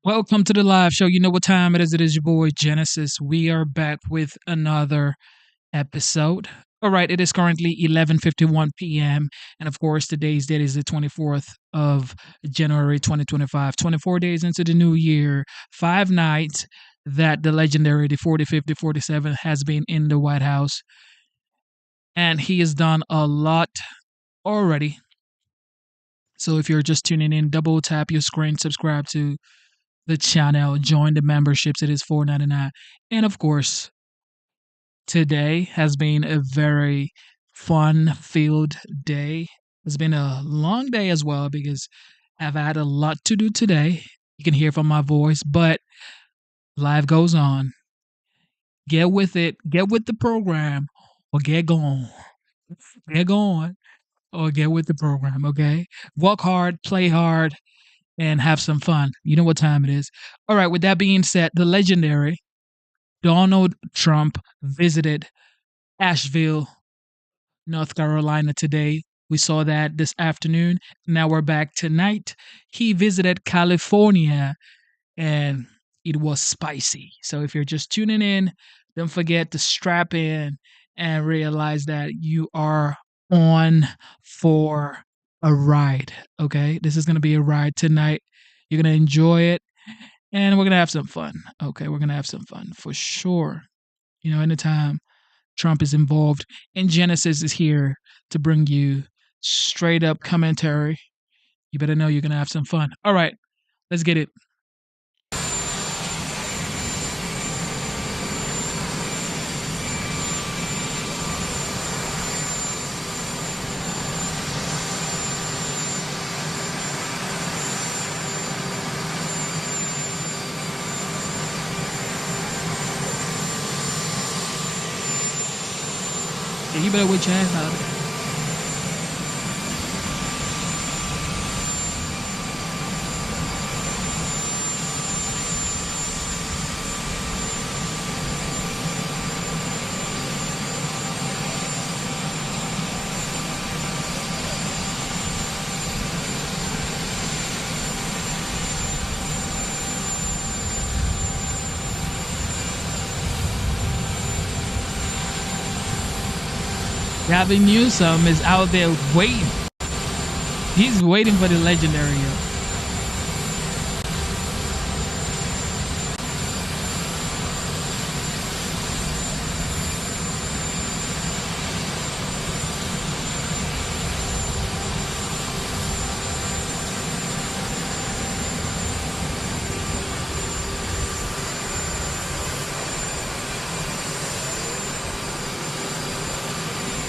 Welcome to the live show. You know what time it is. It is your boy Genesis. We are back with another episode. All right, it is currently 11:51 p.m. and of course today's date is the 24th of January 2025. 24 days into the new year, 5 nights that the legendary the 45th, the 47th has been in the White House, and he has done a lot already. So if you're just tuning in, double tap your screen, subscribe to the channel, join the memberships. It is $4.99. And of course, today has been a very fun filled day. It's been a long day as well because I've had a lot to do today. You can hear from my voice, but life goes on. Get with it, get with the program, or get going. Get going, or get with the program, okay? Work hard, play hard, and have some fun. You know what time it is. All right, with that being said, the legendary Donald Trump visited Asheville, North Carolina today. We saw that this afternoon. Now we're back tonight. He visited California and it was spicy. So if you're just tuning in, don't forget to strap in and realize that you are on for a ride. Okay. This is going to be a ride tonight. You're going to enjoy it and we're going to have some fun. Okay. We're going to have some fun for sure. Anytime Trump is involved, and Genesis is here to bring you straight up commentary. You better know you're going to have some fun. All right, let's get it. Yeah, you better wait your ass out of there. Gavin Newsom is out there waiting. He's waiting for the legendary.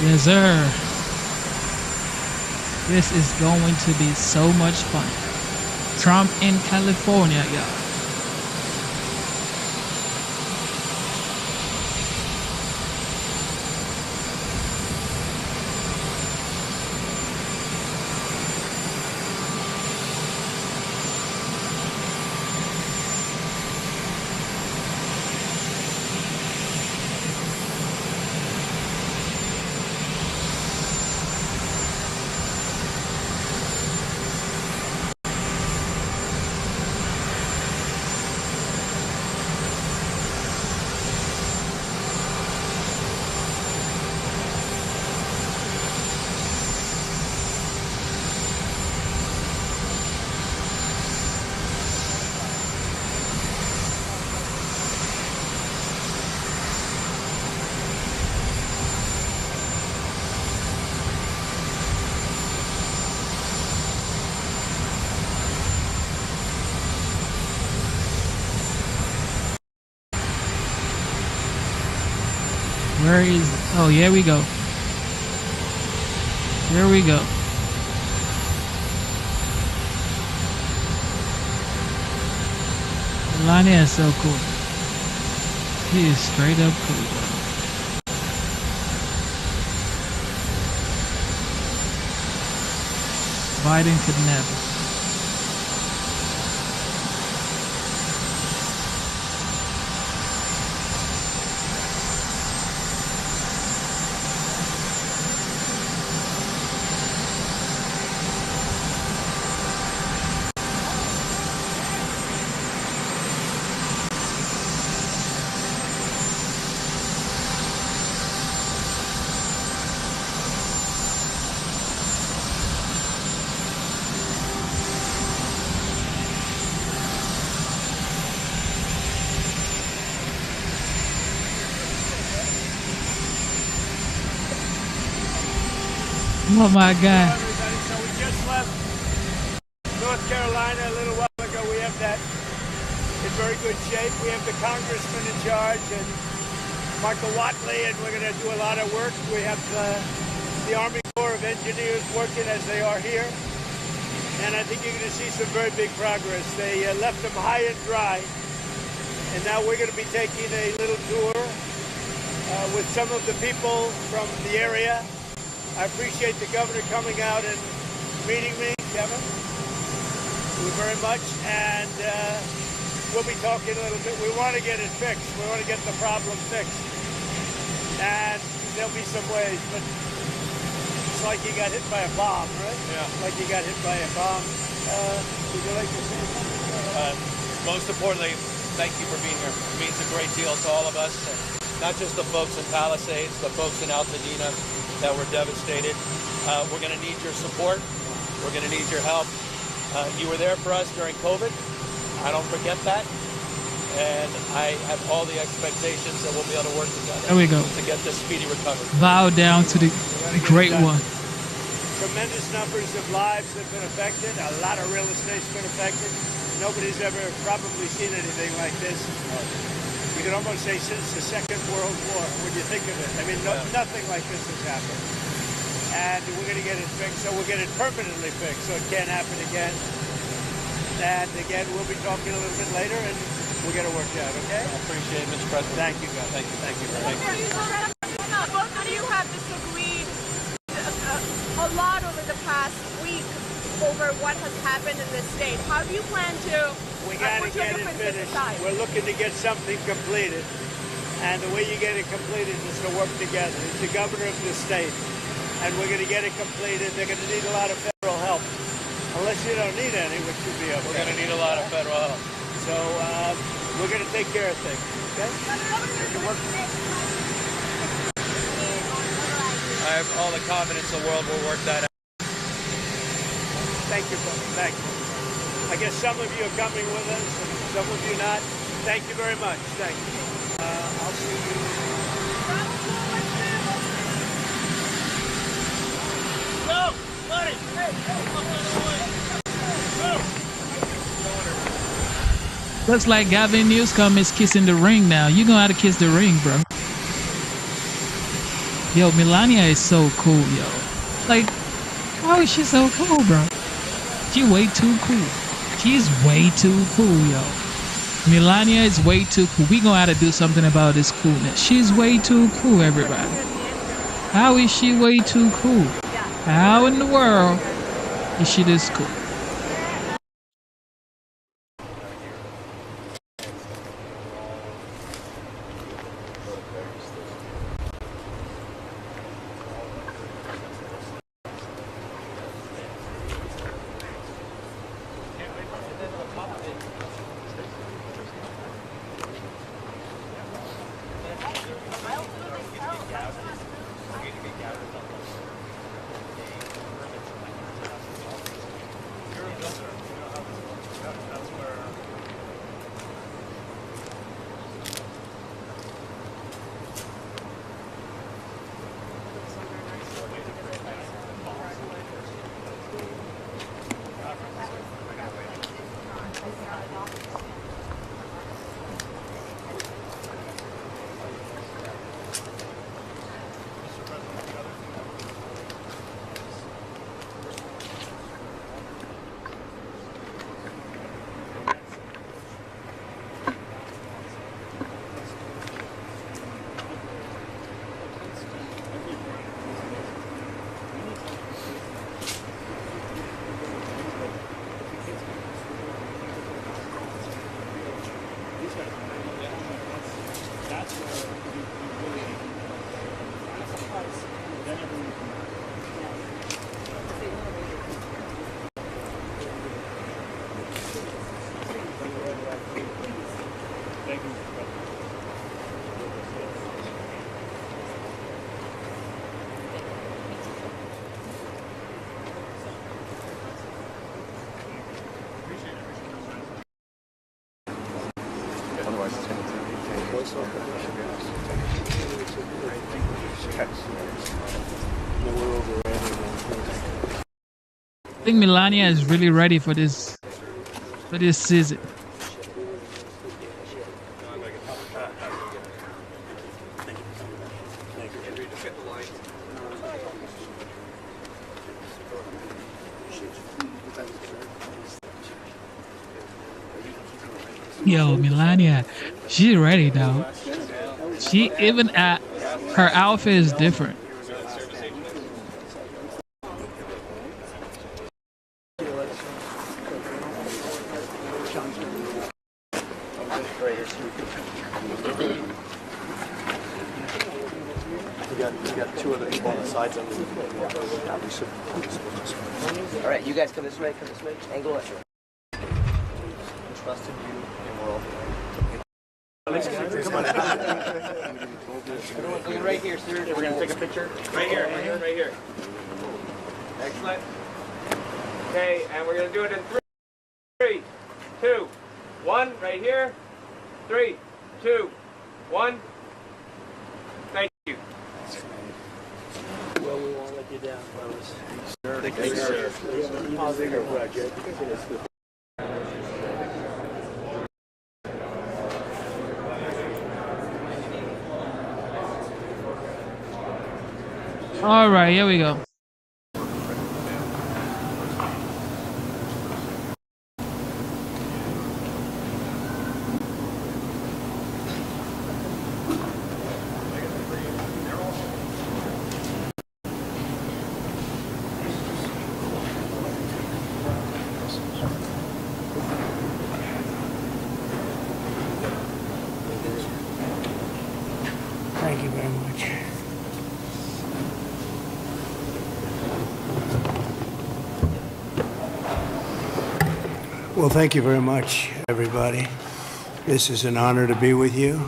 Yes, sir. This is going to be so much fun. Trump in California, y'all. Where is it? Oh, here we go. Here we go. Melania is so cool. She is straight up cool. Biden could never. Oh my God. Everybody. So we just left North Carolina a little while ago. We have that in very good shape. We have the congressman in charge and Michael Watley, and we're going to do a lot of work. We have the Army Corps of Engineers working as they are here. And I think you're going to see some very big progress. They left them high and dry. And now we're going to be taking a little tour with some of the people from the area. I appreciate the governor coming out and meeting me, Kevin. Very much, and we'll be talking a little bit. We want to get it fixed. We want to get the problem fixed, and there'll be some ways. But it's like you got hit by a bomb, right? Yeah. Like you got hit by a bomb. Would you like to say something? Most importantly, thank you for being here. It means a great deal to all of us, and not just the folks in Palisades, the folks in Altadena that were devastated. We're going to need your support. We're going to need your help. You were there for us during COVID. I don't forget that. And I have all the expectations that we'll be able to work together. There we go. To get this speedy recovery. Bow down to the great one. Tremendous numbers of lives have been affected. A lot of real estate's been affected. Nobody's ever probably seen anything like this. You could almost say since the Second World War, when you think of it. I mean, nothing like this has happened. And we're going to get it fixed, so we'll get it permanently fixed, so it can't happen again. And again, we'll be talking a little bit later, and we'll get it worked out, okay? I appreciate it, Mr. President. Thank you, guys. Thank you. Thank you very much. Both of you have disagreed a lot over the past week over what has happened in this state. How do you plan to We got to put your get it differences finished. aside? We're looking to get something completed. And the way you get it completed is to work together. It's the governor of the state. And we're going to get it completed. They're going to need a lot of federal help. Unless you don't need any, which would be okay. We're going to need a lot of federal help. So we're going to take care of things. Okay? I have all the confidence in the world we'll work that out. Thank you, brother. Thank you. I guess some of you are coming with us, and some of you not. Thank you very much. Thank you. I'll see you. No, buddy. Looks like Gavin Newscomb is kissing the ring now. You gonna have to kiss the ring, bro. Yo, Melania is so cool, yo. Like, how is she so cool, bro? She way too cool. She's way too cool, yo. Melania is way too cool. We gonna have to do something about this coolness. She's way too cool, everybody. How is she way too cool? How in the world is she this cool? Otherwise, it's going to take voiceover. No, we're over I think Melania is really ready for this season. Yo, Melania, she's ready though. She even her outfit is different. We got two other people on the sides of it. All right, you guys come this way, angle it. Trusted you, and we're all. Right here, sir. We're gonna take a picture. Right here. Excellent. Okay, and we're gonna do it in 3, 2, 1. Right here. 3, 2, 1. Thank you. Well, we won't let you down, fellas. Thank you, sir. All right, here we go. Thank you very much. Well, thank you very much, everybody. This is an honor to be with you.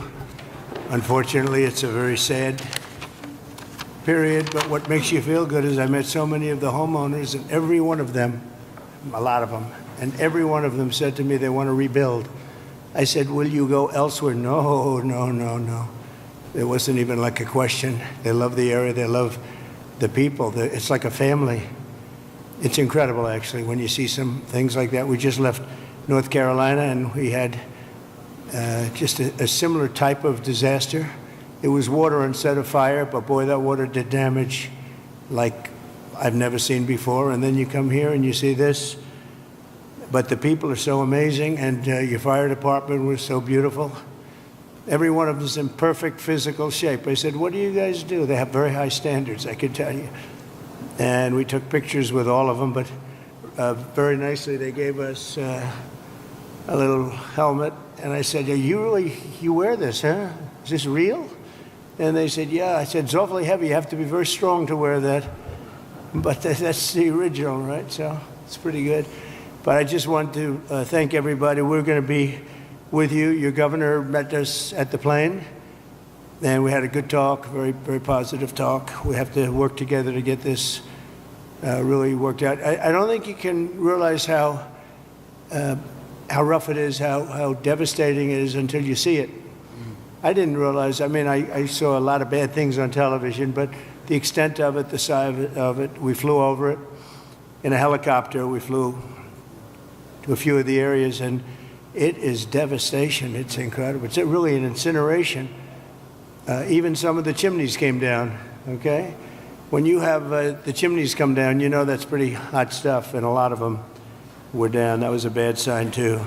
Unfortunately, it's a very sad period, but what makes you feel good is I met so many of the homeowners, and every one of them, a lot of them, and every one of them said to me they want to rebuild. I said, will you go elsewhere? No, no, no, no. It wasn't even like a question. They love the area. They love the people. It's like a family. It's incredible, actually, when you see some things like that. We just left North Carolina, and we had just a similar type of disaster. It was water instead of fire, but boy, that water did damage like I've never seen before. And then you come here and you see this. But the people are so amazing, and your fire department was so beautiful. Every one of them is in perfect physical shape. I said, what do you guys do? They have very high standards, I can tell you. And we took pictures with all of them, but very nicely they gave us a little helmet. And I said, you wear this, huh? Is this real? And they said, yeah. I said, it's awfully heavy. You have to be very strong to wear that. But that's the original, right? So it's pretty good. But I just want to thank everybody. We're going to be with you. Your governor met us at the plane, and we had a good talk, very, very positive talk. We have to work together to get this really worked out. I don't think you can realize how rough it is, how devastating it is until you see it. I didn't realize. I mean, I saw a lot of bad things on television, but the extent of it, the size of it, we flew over it in a helicopter. We flew to a few of the areas, and it is devastation. It's incredible. It's really an incineration. Even some of the chimneys came down, okay? When you have the chimneys come down, you know that's pretty hot stuff, and a lot of them were down. That was a bad sign, too.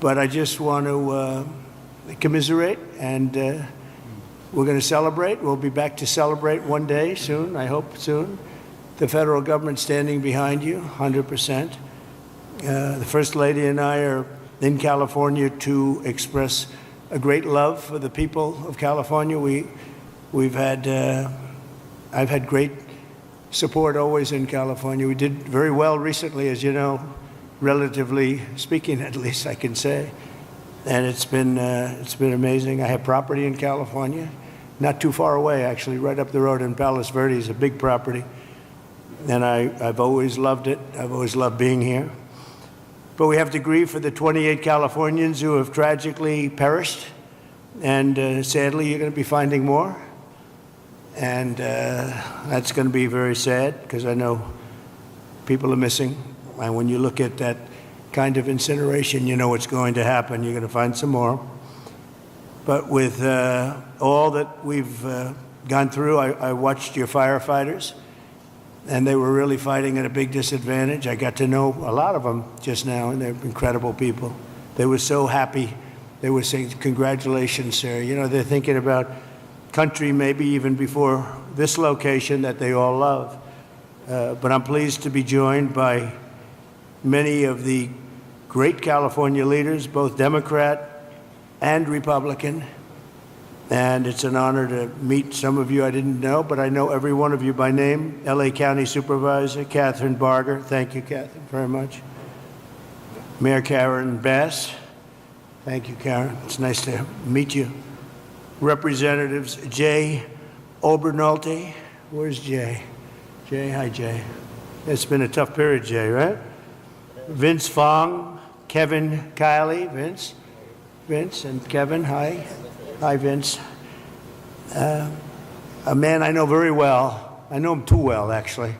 But I just want to commiserate, and we're going to celebrate. We'll be back to celebrate one day soon, I hope soon. The federal government standing behind you, 100%. The First Lady and I are in California to express a great love for the people of California. I've had great support always in California. We did very well recently, as you know, relatively speaking, at least I can say. And it's been amazing. I have property in California, not too far away, actually, right up the road in Palos Verdes, a big property. And I've always loved it. I've always loved being here. But we have to grieve for the 28 Californians who have tragically perished. And sadly, you're going to be finding more. And that's going to be very sad because I know people are missing. And when you look at that kind of incineration, you know what's going to happen. You're going to find some more. But with all that we've gone through, I watched your firefighters, and they were really fighting at a big disadvantage. I got to know a lot of them just now, and they're incredible people. They were so happy. They were saying, congratulations, sir. You know, they're thinking about country maybe even before this location that they all love. But I'm pleased to be joined by many of the great California leaders, both Democrat and Republican. And it's an honor to meet some of you I didn't know, but I know every one of you by name. LA County Supervisor Catherine Barger. Thank you, Catherine, very much. Mayor Karen Bass. Thank you, Karen. It's nice to meet you. Representatives Jay Obernolte. Where's Jay? Jay, hi, Jay. It's been a tough period, Jay, right? Vince Fong, Kevin Kiley, Vince and Kevin, hi. Hi, Vince. A man I know very well. I know him too well, actually.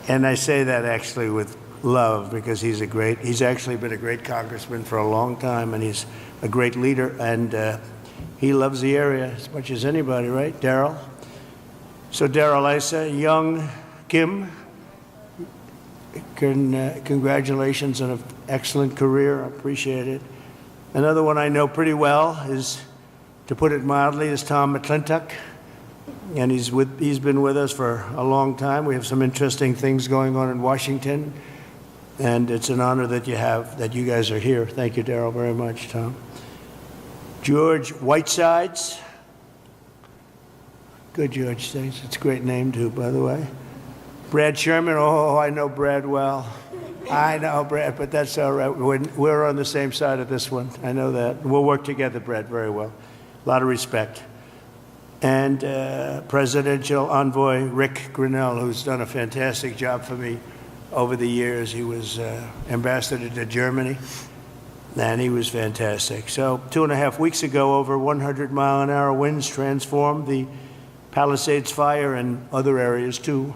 And I say that actually with love because he's actually been a great congressman for a long time, and he's a great leader, and he loves the area as much as anybody, right? Daryl? So Daryl Issa, young Kim, congratulations on an excellent career. I appreciate it. Another one I know pretty well is, to put it mildly, is Tom McClintock. And he's been with us for a long time. We have some interesting things going on in Washington. And it's an honor that you guys are here. Thank you, Daryl, very much, Tom. George Whitesides. Good, George. Thanks. It's a great name, too, by the way. Brad Sherman. Oh, I know Brad well. I know Brad, but that's all right. We're on the same side of this one. I know that. We'll work together, Brad, very well. A lot of respect. And Presidential Envoy Rick Grinnell, who's done a fantastic job for me over the years. He was ambassador to Germany, and he was fantastic. So 2.5 weeks ago, over 100-mile-an-hour winds transformed the Palisades fire and other areas, too,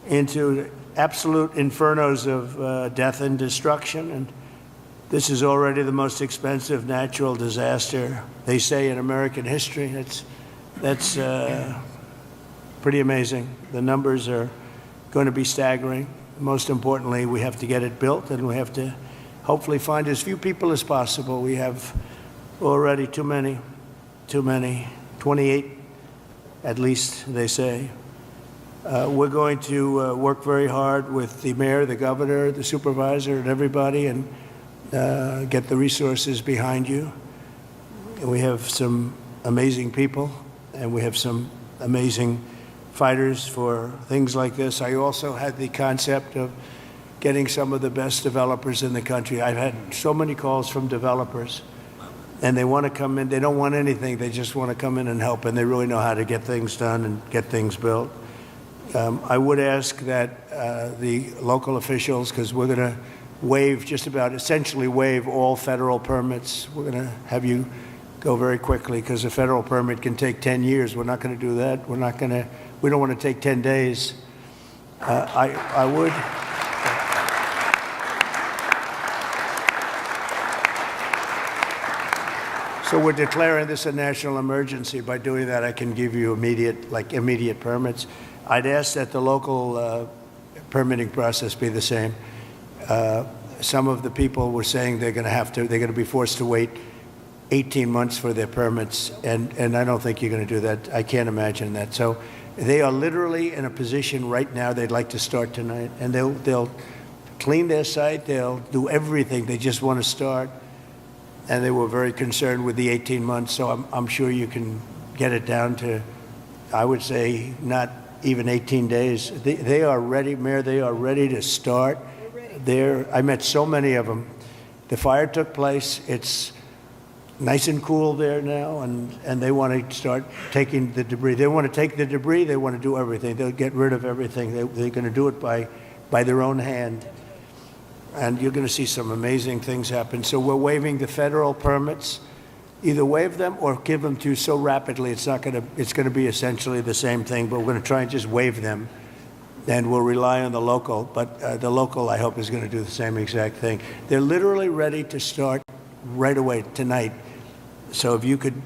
into absolute infernos of death and destruction. And this is already the most expensive natural disaster, they say, in American history. That's pretty amazing. The numbers are going to be staggering. Most importantly, we have to get it built, and we have to hopefully find as few people as possible. We have already too many, 28 at least, they say. We're going to work very hard with the mayor, the governor, the supervisor, and everybody, and get the resources behind you. And we have some amazing people, and we have some amazing fighters for things like this. I also had the concept of getting some of the best developers in the country. I've had so many calls from developers, and they want to come in. They don't want anything. They just want to come in and help, and they really know how to get things done and get things built. I would ask that the local officials, because we're going to essentially waive all federal permits. We're going to have you go very quickly because a federal permit can take 10 years. We're not going to do that. We don't want to take 10 days. I would. So we're declaring this a national emergency. By doing that, I can give you immediate permits. I'd ask that the local permitting process be the same. Some of the people were saying they're going to be forced to wait 18 months for their permits, and I don't think you're going to do that. I can't imagine that. So they are literally in a position right now they'd like to start tonight, and they'll clean their site, they'll do everything. They just want to start, and they were very concerned with the 18 months. So I'm sure you can get it down to, I would say, not even 18 days. They are ready, Mayor. They are ready to start. I met so many of them. The fire took place. It's nice and cool there now, and they want to start taking the debris. They want to take the debris. They want to do everything. They'll get rid of everything. They're going to do it by their own hand. And you're going to see some amazing things happen. So we're waiving the federal permits. either waive them or give them to you so rapidly it's going to be essentially the same thing, but we're going to try and just waive them. And we'll rely on the local, but the local, I hope, is going to do the same exact thing. They're literally ready to start right away tonight. So if you could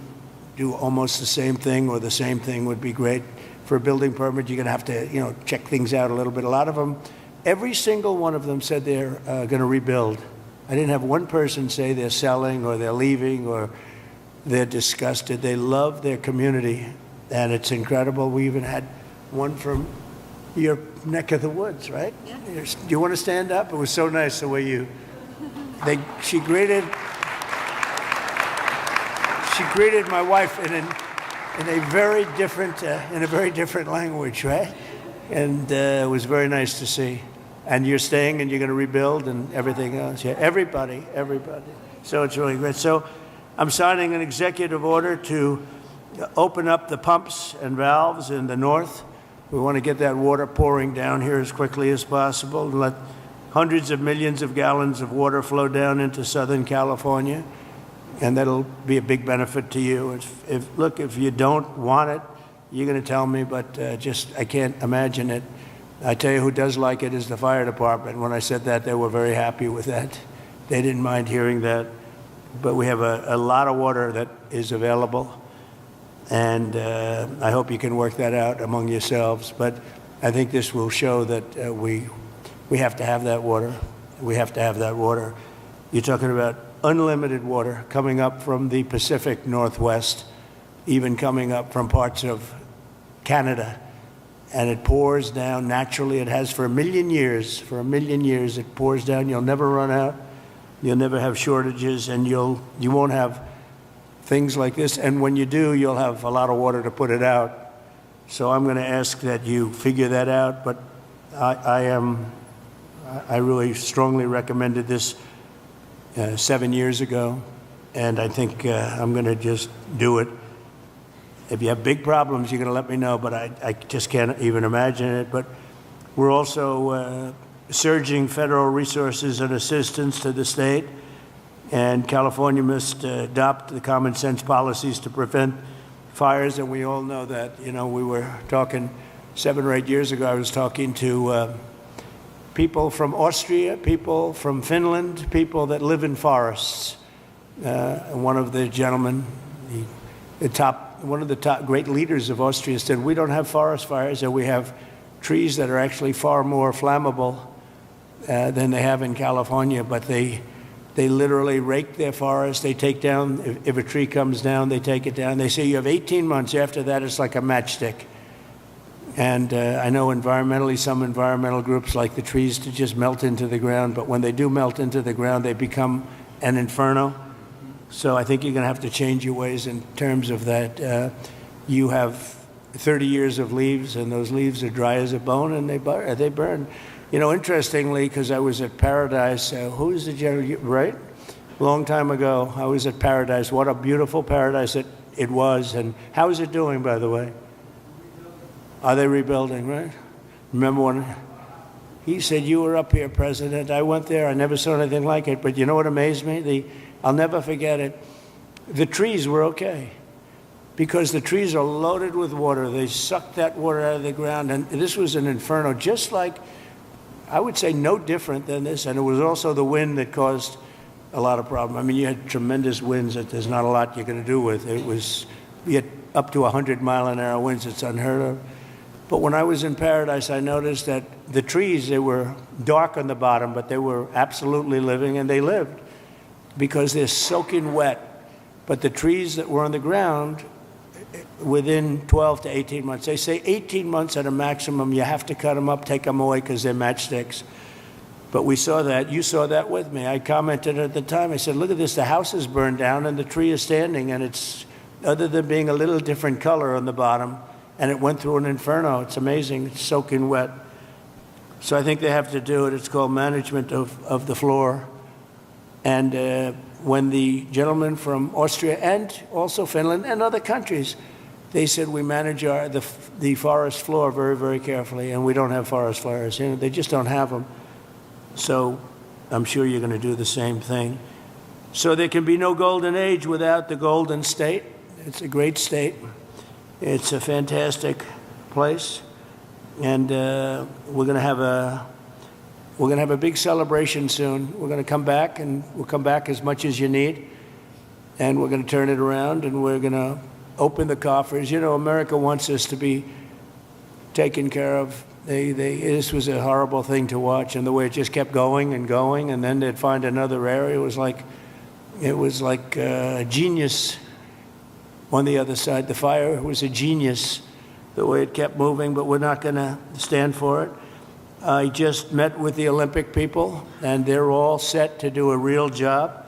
do almost the same thing or the same thing would be great. For a building permit, you're going to have to, check things out a little bit. A lot of them, every single one of them said they're going to rebuild. I didn't have one person say they're selling or they're leaving or they're disgusted. They love their community, and it's incredible. We even had one from your neck of the woods, right? Yeah. Do you want to stand up? It was so nice the way she greeted my wife in a very different language, right? And it was very nice to see. And you're staying and you're going to rebuild and everything else. Yeah, everybody. So it's really great. So I'm signing an executive order to open up the pumps and valves in the north. We want to get that water pouring down here as quickly as possible and let hundreds of millions of gallons of water flow down into Southern California. And that'll be a big benefit to you. If you don't want it, you're going to tell me, but I can't imagine it. I tell you who does like it is the fire department. When I said that, they were very happy with that. They didn't mind hearing that. But we have a lot of water that is available. And I hope you can work that out among yourselves. But I think this will show that we have to have that water. We have to have that water. You're talking about unlimited water coming up from the Pacific Northwest, even coming up from parts of Canada. And it pours down naturally. It has for a million years. For a million years, it pours down. You'll never run out. You'll never have shortages, and you won't have things like this, and when you do, you'll have a lot of water to put it out. So I'm going to ask that you figure that out, but I really strongly recommended this 7 years ago, and I think I'm going to just do it. If you have big problems, you're going to let me know, but I just can't even imagine it. But we're also surging federal resources and assistance to the state. And California must adopt the common sense policies to prevent fires. And we all know that. We were talking 7 or 8 years ago, I was talking to people from Austria, people from Finland, people that live in forests. One of the gentlemen, one of the top great leaders of Austria said, we don't have forest fires, and we have trees that are actually far more flammable than they have in California, but they literally rake their forest. They take down, if a tree comes down, they take it down. They say you have 18 months. After that, it's like a matchstick. And I know environmentally, some environmental groups like the trees to just melt into the ground. But when they do melt into the ground, they become an inferno. So I think you're going to have to change your ways in terms of that. You have 30 years of leaves, and those leaves are dry as a bone, and they burn. Interestingly, because I was at Paradise, who is the general, right? A long time ago, I was at Paradise. What a beautiful paradise it was. And how is it doing, by the way? Are they rebuilding, right? Remember when he said, you were up here, President. I went there. I never saw anything like it. But you know what amazed me? I'll never forget it. The trees were okay, because the trees are loaded with water. They sucked that water out of the ground. And this was an inferno, just like, I would say no different than this, and it was also the wind that caused a lot of problem. I mean, you had tremendous winds that there's not a lot you can do with. You had up to 100-mile-an-hour winds. It's unheard of. But when I was in Paradise, I noticed that the trees, they were dark on the bottom, but they were absolutely living, and they lived because they're soaking wet. But the trees that were on the ground, within 12 to 18 months. They say 18 months at a maximum, you have to cut them up, take them away because they're matchsticks. But we saw that. You saw that with me. I commented at the time. I said, look at this. The house is burned down and the tree is standing, and it's, other than being a little different color on the bottom, and it went through an inferno. It's amazing. It's soaking wet. So I think they have to do it. It's called management of the floor. And when the gentleman from Austria and also Finland and other countries, they said we manage the forest floor very, very carefully, and we don't have forest fires. They just don't have them. So I'm sure you're going to do the same thing. So there can be no golden age without the Golden State. It's a great state. It's a fantastic place, and we're going to have a big celebration soon. We're going to come back, and we'll come back as much as you need, and we're going to turn it around, and we're going to open the coffers. You know, America wants us to be taken care of. This was a horrible thing to watch, and the way it just kept going and going, and then they'd find another area. It was like a genius on the other side. The fire was a genius, the way it kept moving, but we're not going to stand for it. I just met with the Olympic people, and they're all set to do a real job.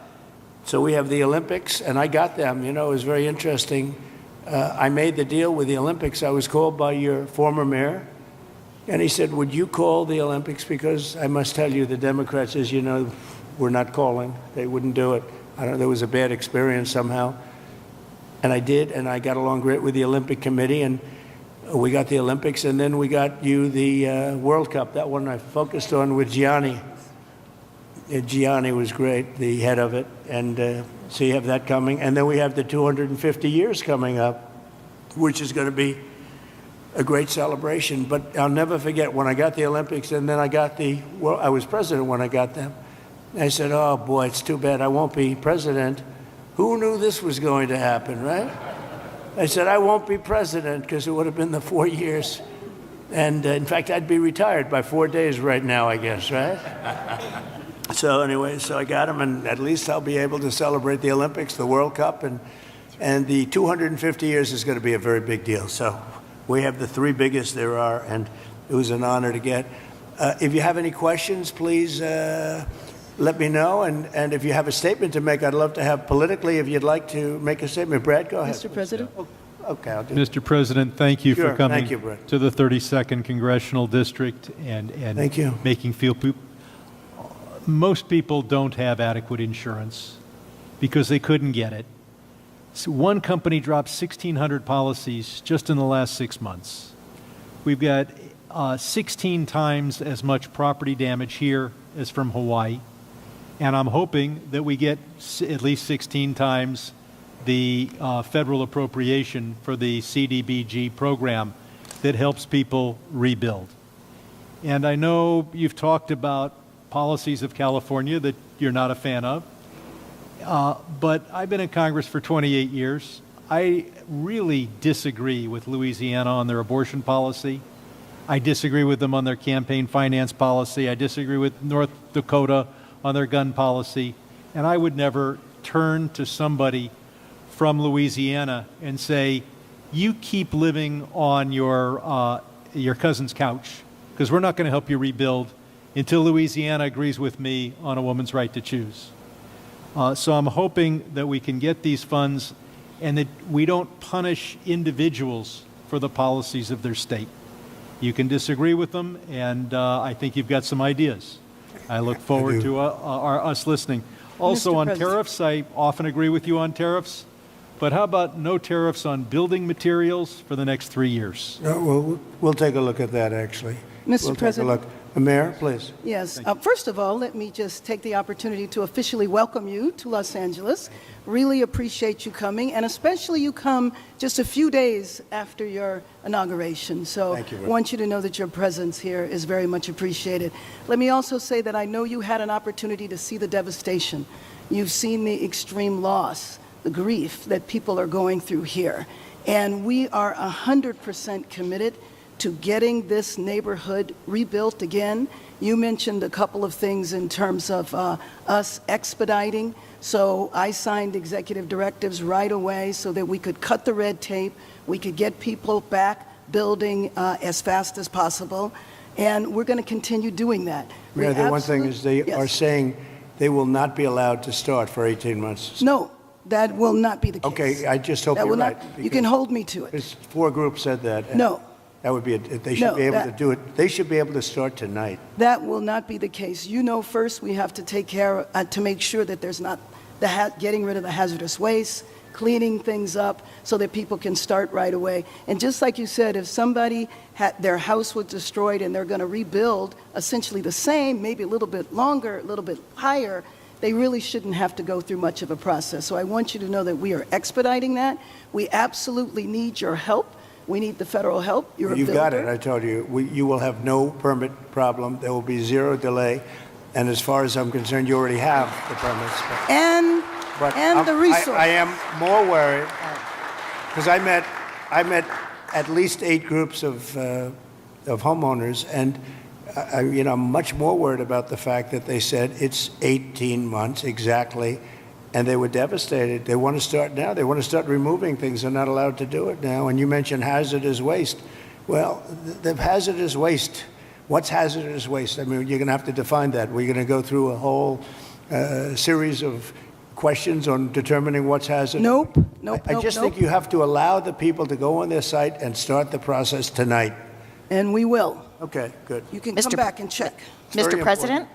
So we have the Olympics, and I got them. You know, it was very interesting. I made the deal with the Olympics. I was called by your former mayor, and he said, would you call the Olympics? Because I must tell you, the Democrats, as you know, were not calling. They wouldn't do it. I don't know, there was a bad experience somehow. And I did, and I got along great with the Olympic Committee, and we got the Olympics, and then we got you the World Cup. That one I focused on with Gianni. Gianni was great, the head of it, and so you have that coming. And then we have the 250 years coming up, which is going to be a great celebration. But I'll never forget when I got the Olympics, and then I was president when I got them. I said, oh boy, it's too bad I won't be president. Who knew this was going to happen, right? I said, I won't be president because it would have been the 4 years. And in fact, I'd be retired by 4 days right now, I guess, right? So anyway, so I got him, and at least I'll be able to celebrate the Olympics, the World Cup, and the 250 years is going to be a very big deal. So we have the three biggest there are, and it was an honor to get. If you have any questions, please let me know, and if you have a statement to make, I'd love to have politically, if you'd like to make a statement. Brad, go ahead. Mr. President? Okay, I'll do Mr. President, thank you Sure, for coming thank you, Brad. to the 32nd Congressional District and Thank you. making most people don't have adequate insurance because they couldn't get it. So one company dropped 1,600 policies just in the last 6 months. We've got 16 times as much property damage here as from Hawaii. And I'm hoping that we get at least 16 times the federal appropriation for the CDBG program that helps people rebuild. And I know you've talked about policies of California that you're not a fan of, but I've been in Congress for 28 years. I really disagree with Louisiana on their abortion policy. I disagree with them on their campaign finance policy. I disagree with North Dakota on their gun policy, and I would never turn to somebody from Louisiana and say, you keep living on your cousin's couch, because we're not going to help you rebuild until Louisiana agrees with me on a woman's right to choose. So I'm hoping that we can get these funds and that we don't punish individuals for the policies of their state. You can disagree with them, and I think you've got some ideas. I look forward to us listening. Also, on tariffs, I often agree with you on tariffs, but how about no tariffs on building materials for the next 3 years? We'll take a look at that, actually. Mr. President? Take a look. Mayor, please. Yes. First of all, let me just take the opportunity to officially welcome you to Los Angeles. Really appreciate you coming, and especially you come just a few days after your inauguration. So I want you to know that your presence here is very much appreciated. Let me also say that I know you had an opportunity to see the devastation. You've seen the extreme loss, the grief that people are going through here. And we are 100% committed to getting this neighborhood rebuilt again. You mentioned a couple of things in terms of us expediting. So I signed executive directives right away so that we could cut the red tape, we could get people back building as fast as possible, and we're going to continue doing that. Mayor, the one thing is they are saying they will not be allowed to start for 18 months. No, that will not be the case. Okay, I just hope that you're will right. not, you can hold me to it. There's 4 groups said that. No. That would be they should be able to do it. They should be able to start tonight. That will not be the case. You know, first we have to take care to make sure that there's not getting rid of the hazardous waste, cleaning things up so that people can start right away. And just like you said, if somebody their house was destroyed and they're going to rebuild essentially the same, maybe a little bit longer, a little bit higher, they really shouldn't have to go through much of a process. So I want you to know that we are expediting that. We absolutely need your help. We need the federal help. You're a You've got it, builder. I told you. You will have no permit problem. There will be zero delay. And as far as I'm concerned, you already have the permits. And the resource. I am more worried because I met at least 8 groups of homeowners, and I'm much more worried about the fact that they said it's 18 months exactly, and they were devastated. They want to start now. They want to start removing things. They're not allowed to do it now. And you mentioned hazardous waste. Well, the hazardous waste. What's hazardous waste? I mean, you're going to have to define that. We're going to go through a whole series of questions on determining what's hazardous. Nope. I just think you have to allow the people to go on their site and start the process tonight. And we will. Okay, good. You can come back and check. Very Mr. President,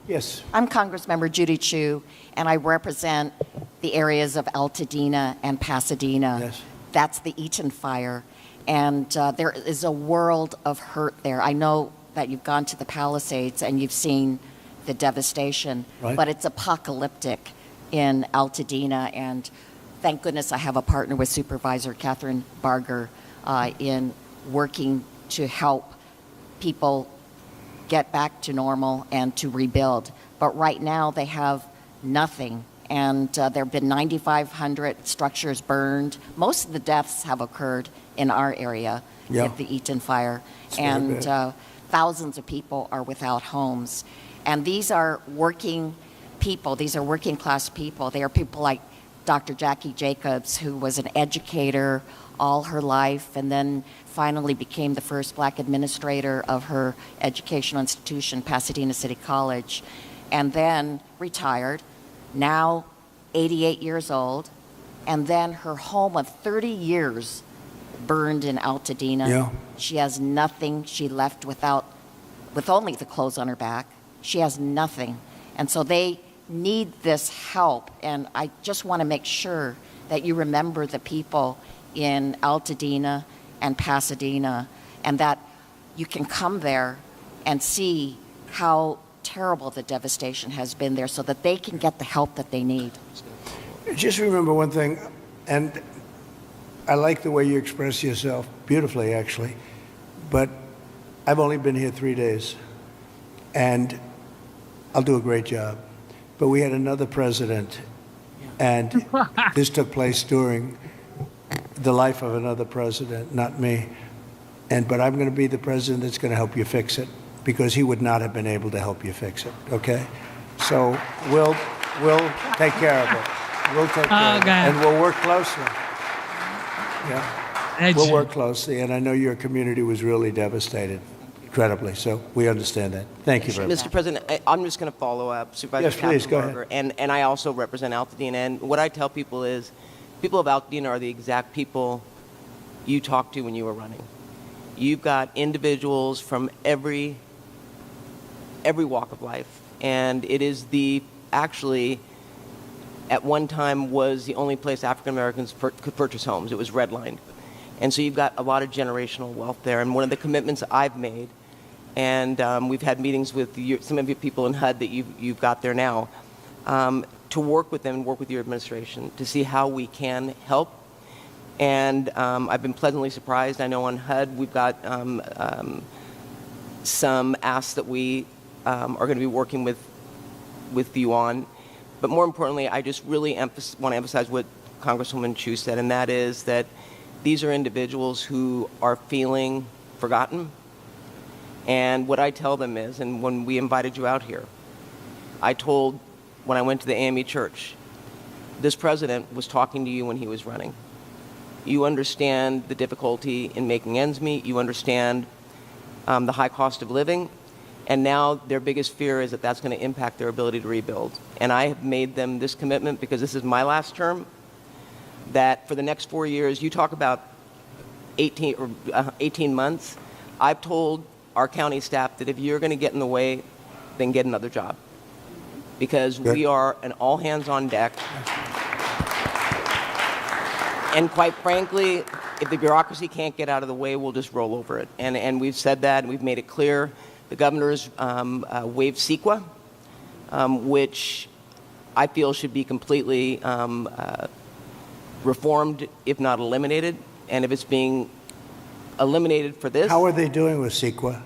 Yes. I'm Congressmember Judy Chu, and I represent the areas of Altadena and Pasadena. Yes. That's the Eaton fire, and there is a world of hurt there. I know that you've gone to the Palisades and you've seen the devastation, Right. but it's apocalyptic in Altadena, and thank goodness I have a partner with Supervisor Catherine Barger in working to help people get back to normal and to rebuild. But right now they have nothing, and there have been 9,500 structures burned. Most of the deaths have occurred in our area with the Eaton fire, and thousands of people are without homes. And these are working people. These are working class people. They are people like Dr. Jackie Jacobs, who was an educator all her life and then finally became the first black administrator of her educational institution, Pasadena City College, and then retired, now 88 years old, and then her home of 30 years burned in Altadena. Yeah. She has nothing. She left with only the clothes on her back. She has nothing. And so they need this help, and I just want to make sure that you remember the people in Altadena and Pasadena, and that you can come there and see how terrible the devastation has been there so that they can get the help that they need. Just remember one thing, and I like the way you express yourself beautifully, actually, but I've only been here 3 days, and I'll do a great job. But we had another president, and this took place during the life of another president, not me. But I'm going to be the president that's going to help you fix it, because he would not have been able to help you fix it, okay? So we'll take care of it. We'll take care of it. And we'll work closely. Yeah. We'll work closely, and I know your community was really devastated, incredibly, so we understand that. Thank you very much. Mr. President, I'm just going to follow up. Supervisor Yes, please, go Barger, and I also represent Altadena, and what I tell people is, people of Altadena are the exact people you talked to when you were running. You've got individuals from every walk of life, and it is actually, at one time, was the only place African Americans could purchase homes. It was redlined. And so you've got a lot of generational wealth there. And one of the commitments I've made, and we've had meetings with some of your people in HUD that you've got there now, to work with them and work with your administration to see how we can help. And I've been pleasantly surprised. I know on HUD we've got some asks that we are going to be working with you on. But more importantly, I just really want to emphasize what Congresswoman Chu said, and that is that these are individuals who are feeling forgotten. And what I tell them is, and when we invited you out here, I told, when I went to the AME church, this president was talking to you when he was running. You understand the difficulty in making ends meet. You understand the high cost of living. And now their biggest fear is that that's going to impact their ability to rebuild. And I have made them this commitment, because this is my last term, that for the next 4 years, you talk about 18 months, I've told our county staff that if you're going to get in the way, then get another job. Because we are an all hands on deck. And quite frankly, if the bureaucracy can't get out of the way, we'll just roll over it. And we've said that, and we've made it clear. The governor's waived CEQA, which I feel should be completely reformed, if not eliminated. And if it's being eliminated for this, How are they doing with CEQA?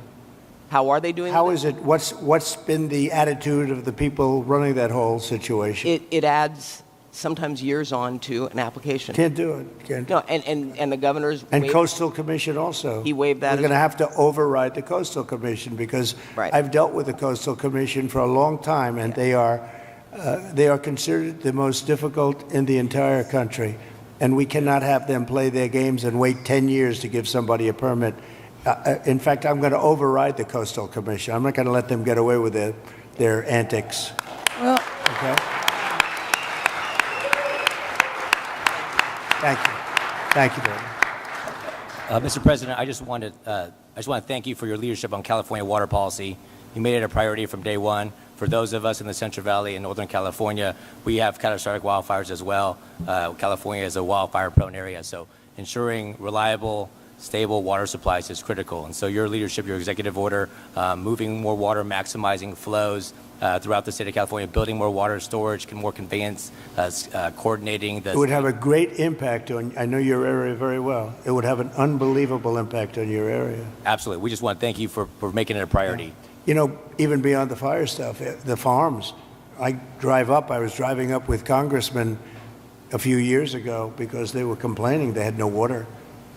how are they doing? How with is it? What's been the attitude of the people running that whole situation? it adds sometimes years on to an application. Can't do it. Can't. No, and the governor's And waived- Coastal Commission also. He waived that We're as going to have to override the Coastal Commission because Right. I've dealt with the Coastal Commission for a long time, and they are considered the most difficult in the entire country. And we cannot have them play their games and wait 10 years to give somebody a permit. In fact, I'm going to override the Coastal Commission. I'm not going to let them get away with their antics. Well, Okay? Thank you. Thank you very much. Mr. President, I just want to thank you for your leadership on California water policy. You made it a priority from day one. For those of us in the Central Valley and Northern California, we have catastrophic wildfires as well. California is a wildfire-prone area, so ensuring reliable, stable water supplies is critical. And so your leadership, your executive order, moving more water, maximizing flows throughout the state of California, building more water storage, more conveyance, coordinating the... It would have a great impact on, I know your area very well. It would have an unbelievable impact on your area. Absolutely. We just want to thank you for making it a priority. You know, even beyond the fire stuff, the farms. I was driving up with congressmen a few years ago because they were complaining they had no water.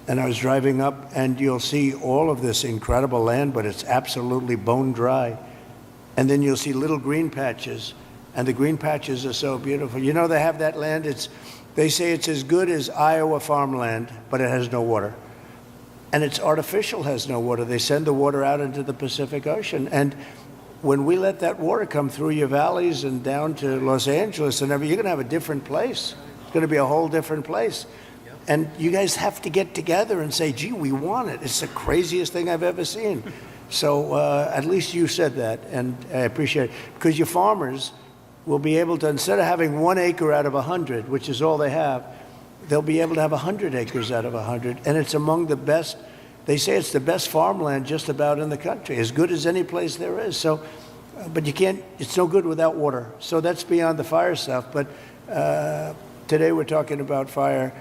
And I was driving up, and you'll see all of this incredible land, but it's absolutely bone dry. And then you'll see little green patches, and the green patches are so beautiful. You know, they have that land, they say it's as good as Iowa farmland, but it has no water. And it's artificial, has no water. They send the water out into the Pacific Ocean. And when we let that water come through your valleys and down to Los Angeles and everything, you're going to have a different place. It's going to be a whole different place. And you guys have to get together and say, gee, we want it. It's the craziest thing I've ever seen. So at least you said that, and I appreciate it. Because your farmers will be able to, instead of having 1 acre out of 100, which is all they have, they'll be able to have 100 acres out of 100. And it's among the best, they say it's the best farmland just about in the country, as good as any place there is. So, but you can't, it's no good without water. So that's beyond the fire stuff. But today we're talking about fire.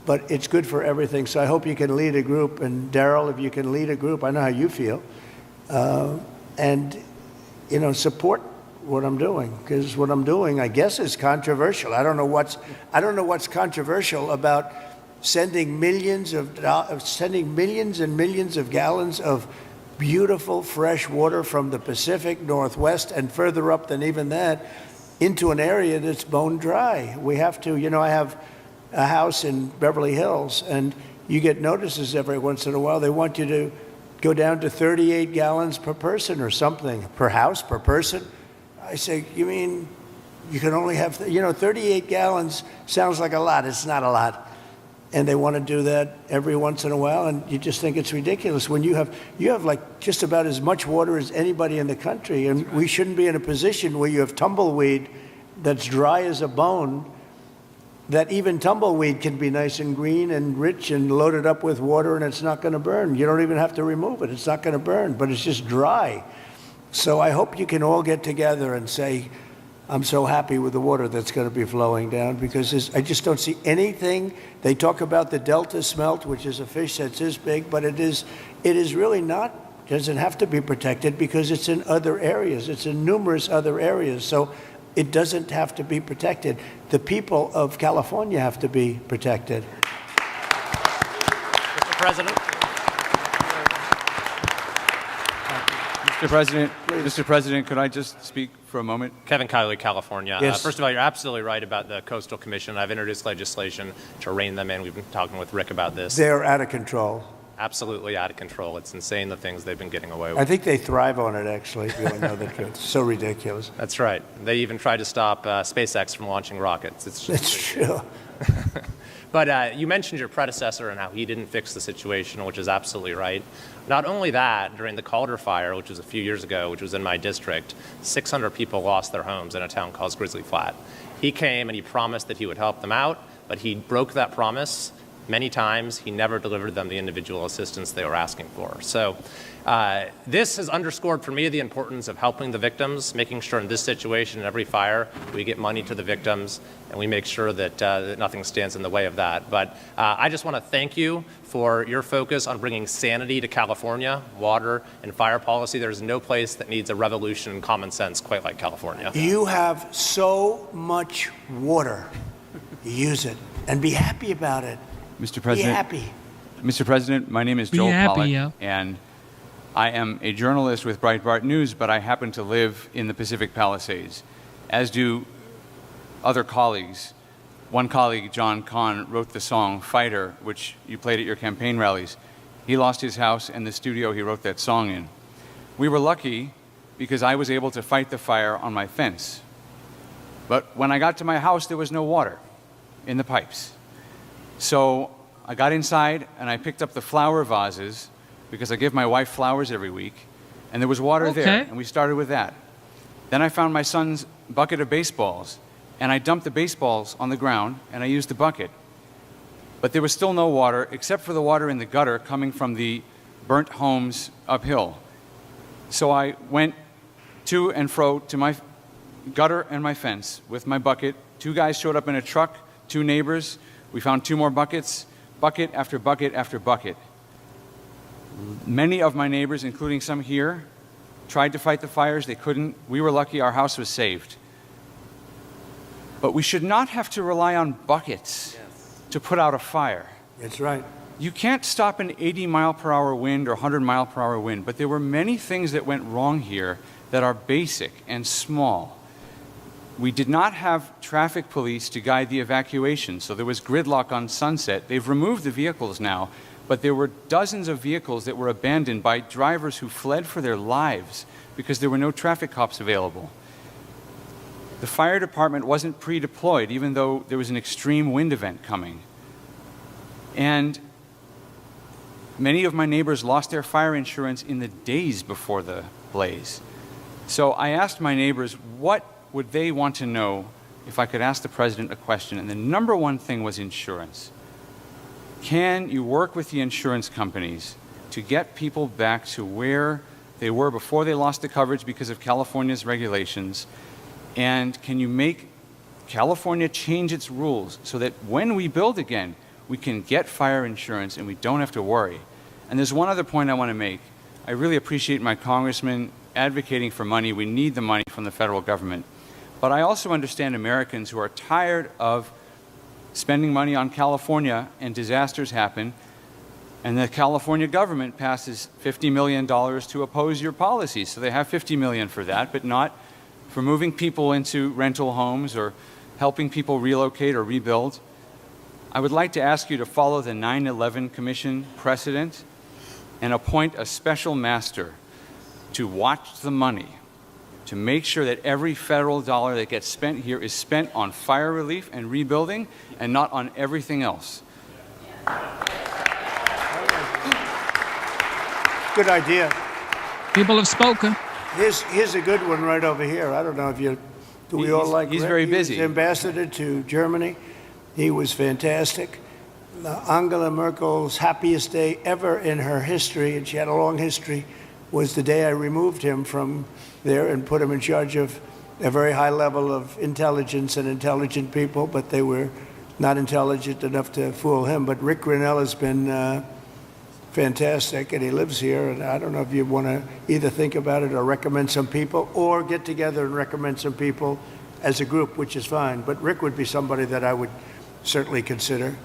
But it's good for everything. So I hope you can lead a group. And Darrell, if you can lead a group, I know how you feel. And, you know, support what I'm doing. Because what I'm doing, I guess, is controversial. I don't know what's controversial about sending millions and millions of gallons of beautiful fresh water from the Pacific Northwest and further up than even that into an area that's bone dry. We have to, you know, I have a house in Beverly Hills, and you get notices every once in a while. They want you to go down to 38 gallons per person or something, per house, per person. I say, you mean you can only have, 38 gallons sounds like a lot. It's not a lot. And they want to do that every once in a while, and you just think it's ridiculous when you have like just about as much water as anybody in the country, and we shouldn't be in a position where you have tumbleweed that's dry as a bone, that even tumbleweed can be nice and green and rich and loaded up with water, and it's not going to burn. You don't even have to remove it. It's not going to burn, but it's just dry. So I hope you can all get together and say, I'm so happy with the water that's going to be flowing down, because I just don't see anything. They talk about the Delta smelt, which is a fish that's this big, but it is really not, doesn't have to be protected because it's in other areas. It's in numerous other areas. So it doesn't have to be protected. The people of California have to be protected. Mr. President. Mr. President, could I just speak for a moment? Kevin Kiley, California. Yes. First of all, you're absolutely right about the Coastal Commission. I've introduced legislation to rein them in. We've been talking with Rick about this. They're out of control. Absolutely out of control. It's insane the things they've been getting away with. I think they thrive on it, actually, if you want to know the truth. It's so ridiculous. That's right. They even tried to stop SpaceX from launching rockets. It's just It's true. But you mentioned your predecessor and how he didn't fix the situation, which is absolutely right. Not only that, during the Calder fire, which was a few years ago, which was in my district, 600 people lost their homes in a town called Grizzly Flat. He came and he promised that he would help them out, but he broke that promise Many times, he never delivered them the individual assistance they were asking for. So this has underscored for me the importance of helping the victims, making sure in this situation, in every fire, we get money to the victims, and we make sure that nothing stands in the way of that. But I just want to thank you for your focus on bringing sanity to California, water and fire policy. There's no place that needs a revolution in common sense quite like California. You have so much water. Use it and be happy about it. Mr. President, be happy. Mr. President, my name is Be Joel happy, Pollack, yo. and I am a journalist with Breitbart News, but I happen to live in the Pacific Palisades, as do other colleagues. One colleague, John Kahn, wrote the song Fighter, which you played at your campaign rallies. He lost his house and the studio he wrote that song in. We were lucky because I was able to fight the fire on my fence. But when I got to my house, there was no water in the pipes. So I got inside and I picked up the flower vases because I give my wife flowers every week, and there was water there, and we started with that. Then I found my son's bucket of baseballs, and I dumped the baseballs on the ground, and I used the bucket. But there was still no water except for the water in the gutter coming from the burnt homes uphill. So I went to and fro to my gutter and my fence with my bucket. 2 guys showed up in a truck, 2 neighbors. We found 2 more buckets, bucket after bucket after bucket. Many of my neighbors, including some here, tried to fight the fires. They couldn't. We were lucky our house was saved. But we should not have to rely on buckets to put out a fire. That's right. You can't stop an 80-mile-per-hour wind or 100-mile-per-hour wind, but there were many things that went wrong here that are basic and small. We did not have traffic police to guide the evacuation, so there was gridlock on Sunset. They've removed the vehicles now, but there were dozens of vehicles that were abandoned by drivers who fled for their lives because there were no traffic cops available. The fire department wasn't pre-deployed, even though there was an extreme wind event coming. And many of my neighbors lost their fire insurance in the days before the blaze. So I asked my neighbors, what would they want to know if I could ask the president a question? And the number one thing was insurance. Can you work with the insurance companies to get people back to where they were before they lost the coverage because of California's regulations? And can you make California change its rules so that when we build again, we can get fire insurance and we don't have to worry? And there's one other point I want to make. I really appreciate my congressman advocating for money. We need the money from the federal government. But I also understand Americans who are tired of spending money on California and disasters happen, and the California government passes $50 million to oppose your policies. So they have $50 million for that, but not for moving people into rental homes or helping people relocate or rebuild. I would like to ask you to follow the 9/11 Commission precedent and appoint a special master to watch the money, to make sure that every federal dollar that gets spent here is spent on fire relief and rebuilding and not on everything else. Good idea. People have spoken. Here's a good one right over here. I don't know if you, do we all like He's Rick? very He busy. was ambassador to Germany. He was fantastic. Angela Merkel's happiest day ever in her history, and she had a long history, was the day I removed him from there and put him in charge of a very high level of intelligence and intelligent people, but they were not intelligent enough to fool him. But Rick Grinnell has been fantastic, and he lives here, and I don't know if you want to either think about it or recommend some people or get together and recommend some people as a group, which is fine. But Rick would be somebody that I would certainly consider.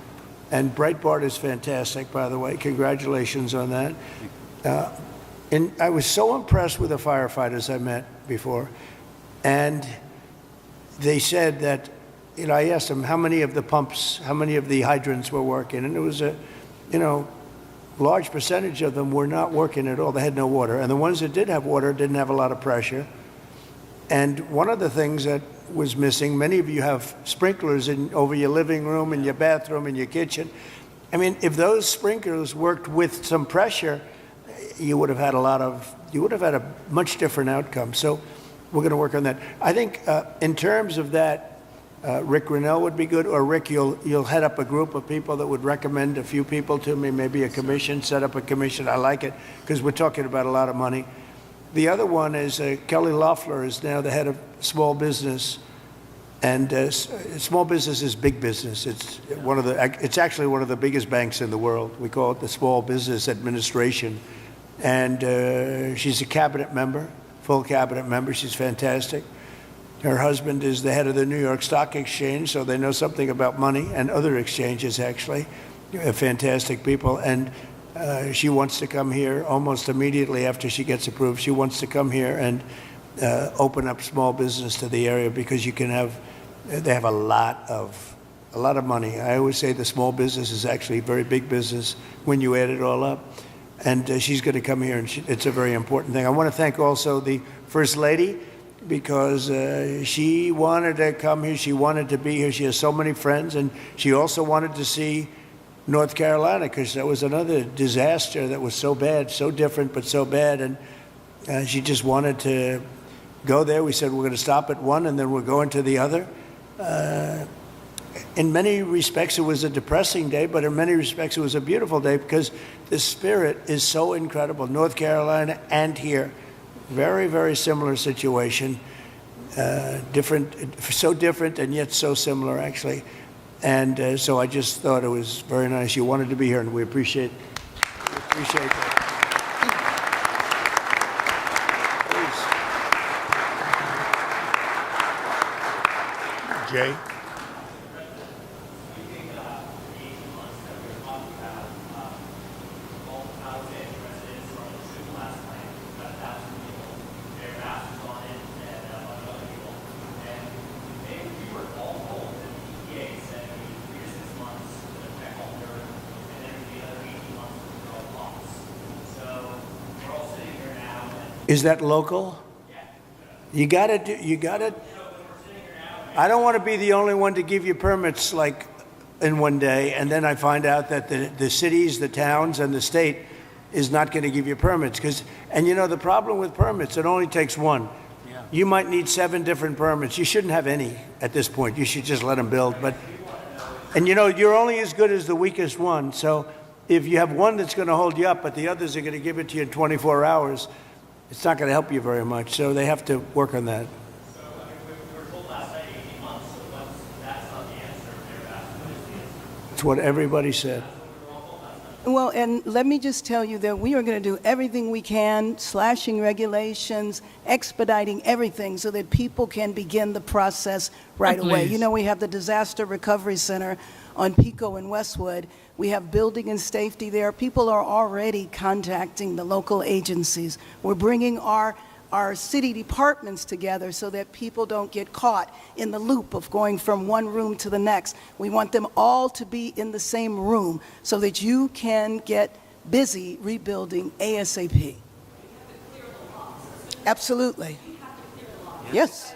And Breitbart is fantastic, by the way. Congratulations on that. And I was so impressed with the firefighters I met before. And they said that, you know, I asked them how many of the pumps, how many of the hydrants were working. And it was a, you know, large percentage of them were not working at all. They had no water. And the ones that did have water didn't have a lot of pressure. And one of the things that was missing, many of you have sprinklers over your living room and your bathroom and your kitchen. I mean, if those sprinklers worked with some pressure, you would have had a much different outcome. So we're going to work on that. I think in terms of that, Rick Grinnell would be good, or Rick, you'll head up a group of people that would recommend a few people to me, maybe a commission, set up a commission. I like it because we're talking about a lot of money. The other one is Kelly Loeffler is now the head of small business, and small business is big business. It's actually one of the biggest banks in the world. We call it the Small Business Administration, and she's a cabinet member, full cabinet member. She's fantastic. Her husband is the head of the New York Stock Exchange, so they know something about money and other exchanges, actually. Fantastic people. And she wants to come here almost immediately after she gets approved. She wants to come here and open up small business to the area because they have a lot of money. I always say the small business is actually a very big business when you add it all up. And she's going to come here, and it's a very important thing. I want to thank also the First Lady, because she wanted to come here, she wanted to be here, she has so many friends, and she also wanted to see North Carolina, because that was another disaster that was so bad, so different, but so bad, and she just wanted to go there. We said we're going to stop at one, and then we're going to the other. In many respects, it was a depressing day, but in many respects, it was a beautiful day, because the spirit is so incredible. North Carolina and here. Very, very similar situation. So different and yet so similar, actually. And so I just thought it was very nice. You wanted to be here, and we appreciate that. Please. Jay? Is that local? You gotta. I don't want to be the only one to give you permits like in one day, and then I find out that the cities, the towns, and the state is not going to give you permits. And the problem with permits, it only takes one. Yeah. You might need 7 different permits. You shouldn't have any at this point. You should just let them build. And you're only as good as the weakest one. So if you have one that's going to hold you up, but the others are going to give it to you in 24 hours, it's not going to help you very much. So they have to work on that. So we were told last night 18 months, so that's not the answer. What is the answer? It's what everybody said. Well, and let me just tell you that we are going to do everything we can, slashing regulations, expediting everything so that people can begin the process right away. We have the Disaster Recovery Center on Pico and Westwood. We have building and safety there. People are already contacting the local agencies. We're bringing our city departments together so that people don't get caught in the loop of going from one room to the next. We want them all to be in the same room so that you can get busy rebuilding ASAP. Absolutely. Yes.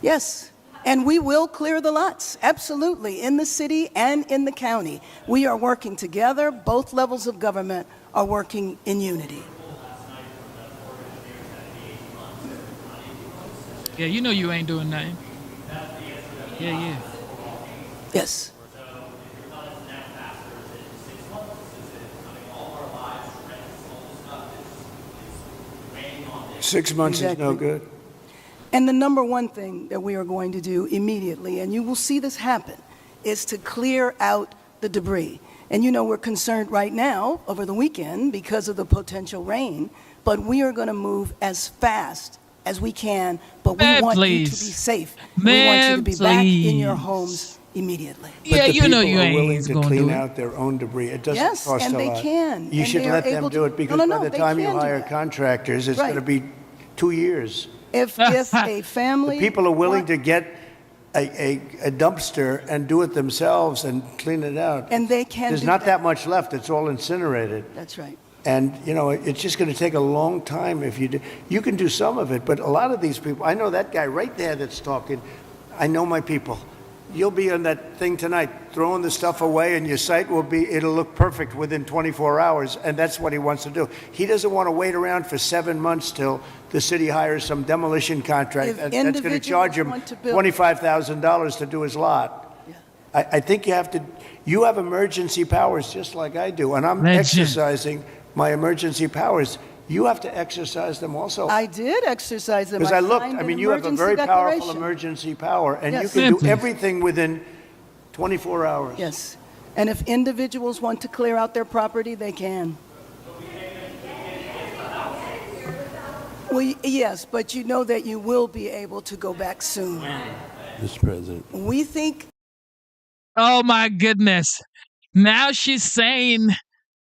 Yes. And we will clear the lots, absolutely, in the city and in the county. We are working together. Both levels of government are working in unity. Yeah, you ain't doing nothing. Yeah. Yes. 6 months is no good. And the number one thing that we are going to do immediately, and you will see this happen, is to clear out the debris. And we're concerned right now over the weekend because of the potential rain, but we are going to move as fast as we can, but we want you to be safe. We want you to be back in your homes immediately. But the people you are ain't willing to gonna clean do it. out their own debris. It doesn't Yes, cost and a they lot. can, You and should they are let them able do to- it, because No, by the they time you can do hire that. contractors, it's Right. going to be 2 years. If a family... The people are willing to get a dumpster and do it themselves and clean it out. And they can There's do not that much left. It's all incinerated. That's right. And, it's just going to take a long time if you do. You can do some of it, but a lot of these people, I know that guy right there that's talking. I know my people. You'll be on that thing tonight, throwing the stuff away, and your site it'll look perfect within 24 hours, and that's what he wants to do. He doesn't want to wait around for 7 months till the city hires some demolition contract that's going to charge him $25,000 to do his lot. Yeah. I think you have emergency powers just like I do, and I'm exercising my emergency powers. You have to exercise them also. I did exercise them. Because I looked, you have a very powerful emergency power, and you can do everything within 24 hours. Yes. And if individuals want to clear out their property, they can. Well, yes, but you know that you will be able to go back soon. Mr. President. We think. Oh, my goodness. Now she's saying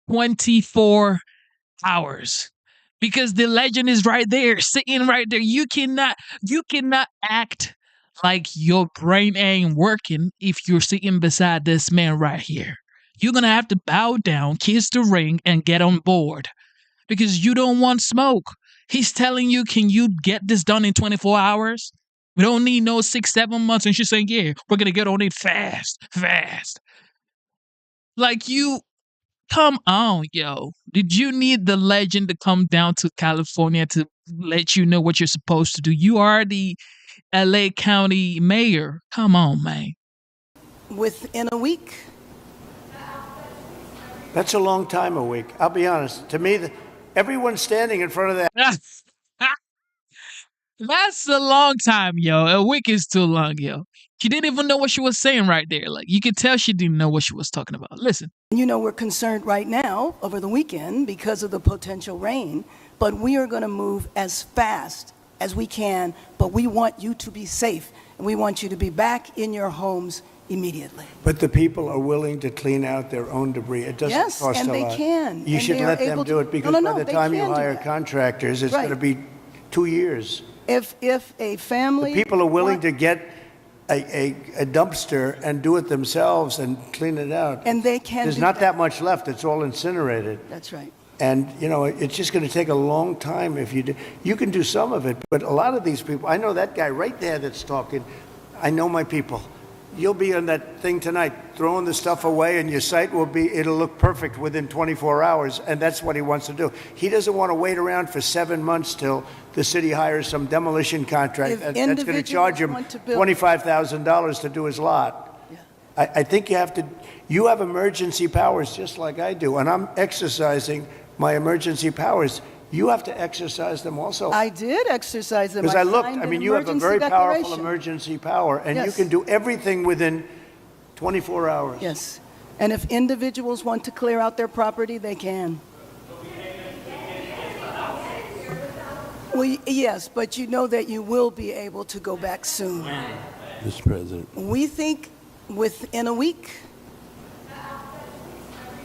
24 hours. Because the legend is right there, sitting right there. You cannot act like your brain ain't working if you're sitting beside this man right here. You're going to have to bow down, kiss the ring, and get on board. Because you don't want smoke. He's telling you, can you get this done in 24 hours? We don't need no 6-7 months. And she's saying, yeah, we're going to get on it fast. Like you... Come on, yo. Did you need the legend to come down to California to let you know what you're supposed to do? You are the LA County mayor. Come on, man. Within a week. That's a long time, a week. I'll be honest. To me, everyone's standing in front of that. That's a long time, yo. A week is too long, yo. She didn't even know what she was saying right there. Like, you could tell she didn't know what she was talking about. Listen. We're concerned right now over the weekend because of the potential rain, but we are going to move as fast as we can, but we want you to be safe, and we want you to be back in your homes immediately. But the people are willing to clean out their own debris. It doesn't cost a lot. Yes, and they can. You should let them do it because by the time you hire contractors, it's going to be 2 years. If a family... The people are willing to get a dumpster and do it themselves and clean it out. And they can There's not that much left. It's all incinerated. That's right. And, it's just going to take a long time if you do. You can do some of it, but a lot of these people, I know that guy right there that's talking. I know my people. You'll be on that thing tonight, throwing the stuff away, and your site it'll look perfect within 24 hours, and that's what he wants to do. He doesn't want to wait around for 7 months till the city hires some demolition contract that's going to charge him $25,000 to do his lot. Yeah. I think you have emergency powers just like I do, and I'm exercising my emergency powers. You have to exercise them also. I did exercise them. Because I looked, you have a very powerful emergency power, and you can do everything within 24 hours. Yes. And if individuals want to clear out their property, they can. Well, yes, but you know that you will be able to go back soon. Mr. President. We think within a week.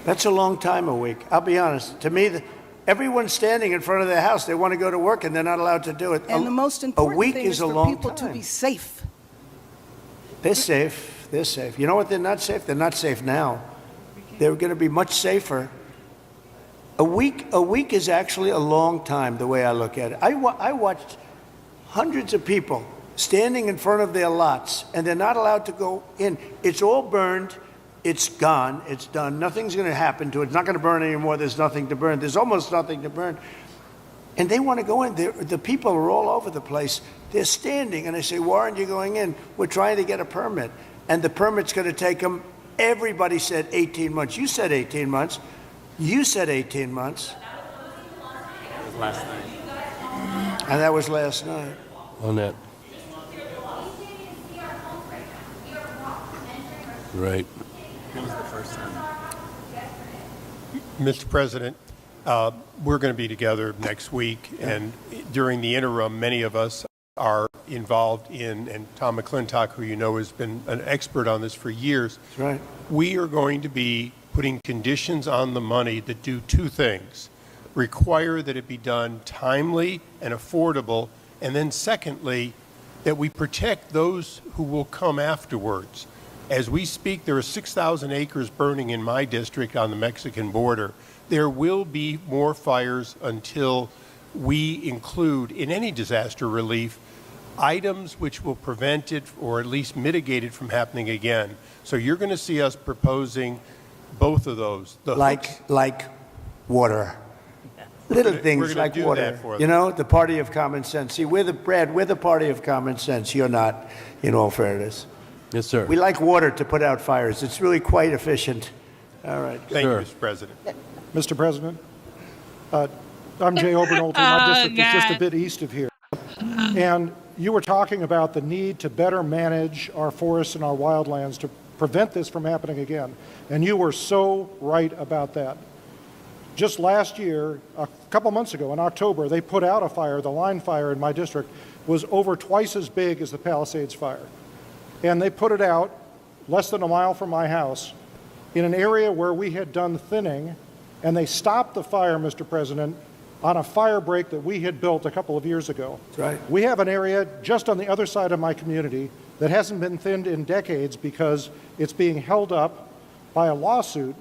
That's a long time, a week. I'll be honest. To me, everyone's standing in front of their house. They want to go to work, and they're not allowed to do it. And the most important thing is for people to be safe. They're safe. They're safe. You know what? They're not safe. They're not safe now. They're going to be much safer. A week is actually a long time, the way I look at it. I watched hundreds of people standing in front of their lots, and they're not allowed to go in. It's all burned. It's gone. It's done. Nothing's going to happen to it. It's not going to burn anymore. There's nothing to burn. There's almost nothing to burn. And they want to go in. The people are all over the place. They're standing, and I say, why aren't you going in? We're trying to get a permit. And the permit's going to take them, everybody said 18 months. You said 18 months. You said 18 months. That was last night. And that was last night. On that. Right. It was the first time. Mr. President, we're going to be together next week, and during the interim, many of us are involved in, and Tom McClintock, who you know has been an expert on this for years. That's right. We are going to be putting conditions on the money that do two things: require that it be done timely and affordable, and then secondly, that we protect those who will come afterwards. As we speak, there are 6,000 acres burning in my district on the Mexican border. There will be more fires until we include in any disaster relief items which will prevent it or at least mitigate it from happening again. So you're going to see us proposing both of those. Like water. Little things like water. You know, the party of common sense. See, we're the party of common sense. You're not, in all fairness. Yes, sir. We like water to put out fires. It's really quite efficient. All right. Thank you, Mr. President. Mr. President, I'm Jay Obernolte. My district is just a bit east of here. And you were talking about the need to better manage our forests and our wildlands to prevent this from happening again. And you were so right about that. Just last year, a couple months ago in October, they put out a fire. The line fire in my district was over twice as big as the Palisades fire. And they put it out less than a mile from my house in an area where we had done thinning, and they stopped the fire, Mr. President, on a fire break that we had built a couple of years ago. That's right. We have an area just on the other side of my community that hasn't been thinned in decades because it's being held up by a lawsuit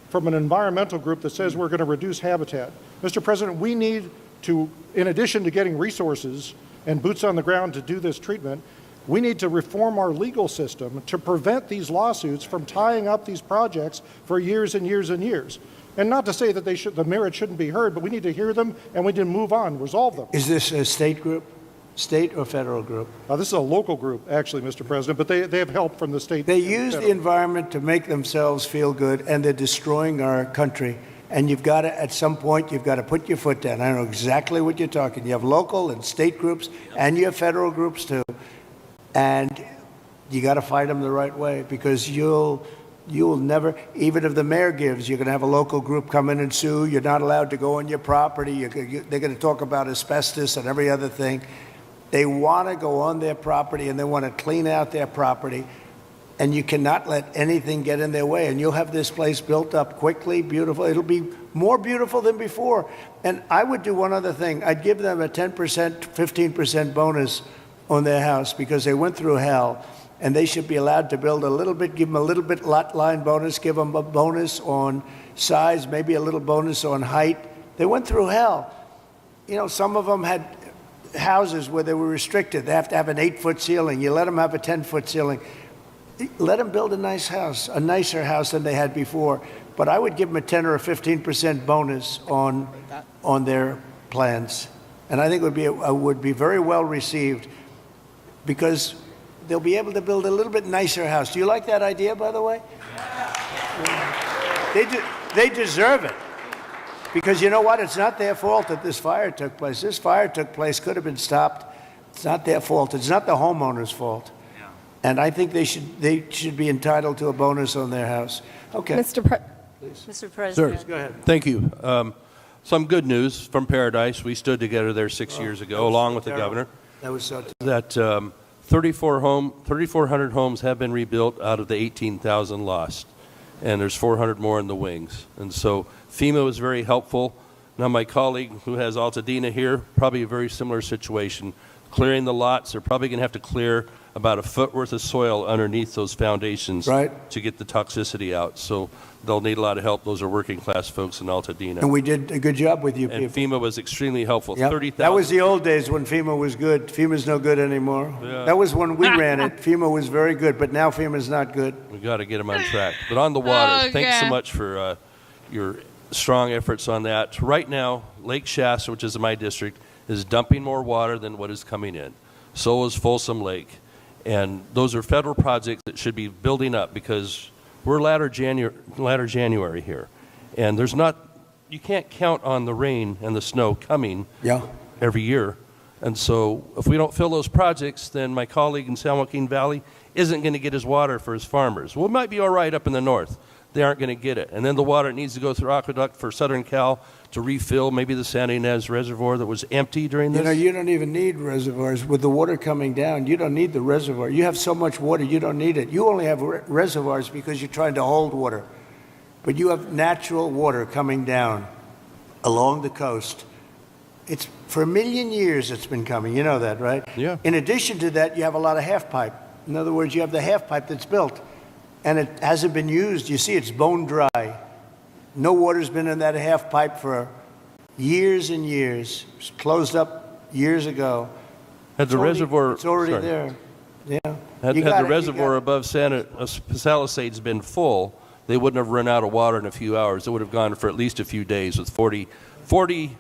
from an environmental group that says we're going to reduce habitat. Mr. President, we need to, in addition to getting resources and boots on the ground to do this treatment, we need to reform our legal system to prevent these lawsuits from tying up these projects for years and years and years. And not to say that the merit shouldn't be heard, but we need to hear them and we need to move on, resolve them. Is this a state group? State or federal group? This is a local group, actually, Mr. President, but they have help from the state. They use the environment to make themselves feel good, and they're destroying our country. And you've got to, at some point, you've got to put your foot down. I know exactly what you're talking. You have local and state groups, and you have federal groups too. And you got to fight them the right way, because you'll never, even if the mayor gives, you're going to have a local group come in and sue. You're not allowed to go on your property. They're going to talk about asbestos and every other thing. They want to go on their property, and they want to clean out their property. And you cannot let anything get in their way. And you'll have this place built up quickly, beautiful. It'll be more beautiful than before. And I would do one other thing. I'd give them a 10%, 15% bonus on their house, because they went through hell. And they should be allowed to build a little bit, give them a little bit lot line bonus, give them a bonus on size, maybe a little bonus on height. They went through hell. You know, some of them had houses where they were restricted. They have to have an 8-foot ceiling. You let them have a 10-foot ceiling. Let them build a nice house, a nicer house than they had before. But I would give them a 10 or a 15% bonus on their plans. And I think it would be very well received, because they'll be able to build a little bit nicer house. Do you like that idea, by the way? They deserve it. Because you know what? It's not their fault that this fire took place. This fire took place, could have been stopped. It's not their fault. It's not the homeowner's fault. Yeah. And I think they should be entitled to a bonus on their house. Okay. Mr. President. Sir, go ahead. Thank you. Some good news from Paradise. We stood together there 6 years ago, along with the governor. That was so that 3,400 homes have been rebuilt out of the 18,000 lost, and there's 400 more in the wings. And so FEMA was very helpful. Now my colleague who has Altadena here, probably a very similar situation. Clearing the lots, they're probably going to have to clear about a foot worth of soil underneath those foundations to get the toxicity out. So they'll need a lot of help. Those are working class folks in Altadena. And we did a good job with you people. And FEMA was extremely helpful. Yep. 30,000. That was the old days when FEMA was good. FEMA's no good anymore. Yeah. That was when we ran it. FEMA was very good, but now FEMA's not good. We got to get them on track. But on the water, thanks so much for your strong efforts on that. Right now, Lake Shasta, which is in my district, is dumping more water than what is coming in. So is Folsom Lake. And those are federal projects that should be building up, because we're latter January here. And you can't count on the rain and the snow coming every year. And so if we don't fill those projects, then my colleague in San Joaquin Valley isn't going to get his water for his farmers. Well, it might be all right up in the north. They aren't going to get it. And then the water needs to go through aqueduct for Southern Cal to refill maybe the Santa Ynez Reservoir that was empty during this. You know, you don't even need reservoirs. With the water coming down, you don't need the reservoir. You have so much water, you don't need it. You only have reservoirs because you're trying to hold water. But you have natural water coming down along the coast. It's for 1 million years it's been coming. You know that, right? Yeah. In addition to that, you have a lot of half pipe. In other words, you have the half pipe that's built, and it hasn't been used. You see, it's bone dry. No water's been in that half pipe for years and years. It was closed up years ago. Had the reservoir. It's already sorry. there. Yeah. Had You got the it, you reservoir got it. above Palisades been full, they wouldn't have run out of water in a few hours. It would have gone for at least a few days with 40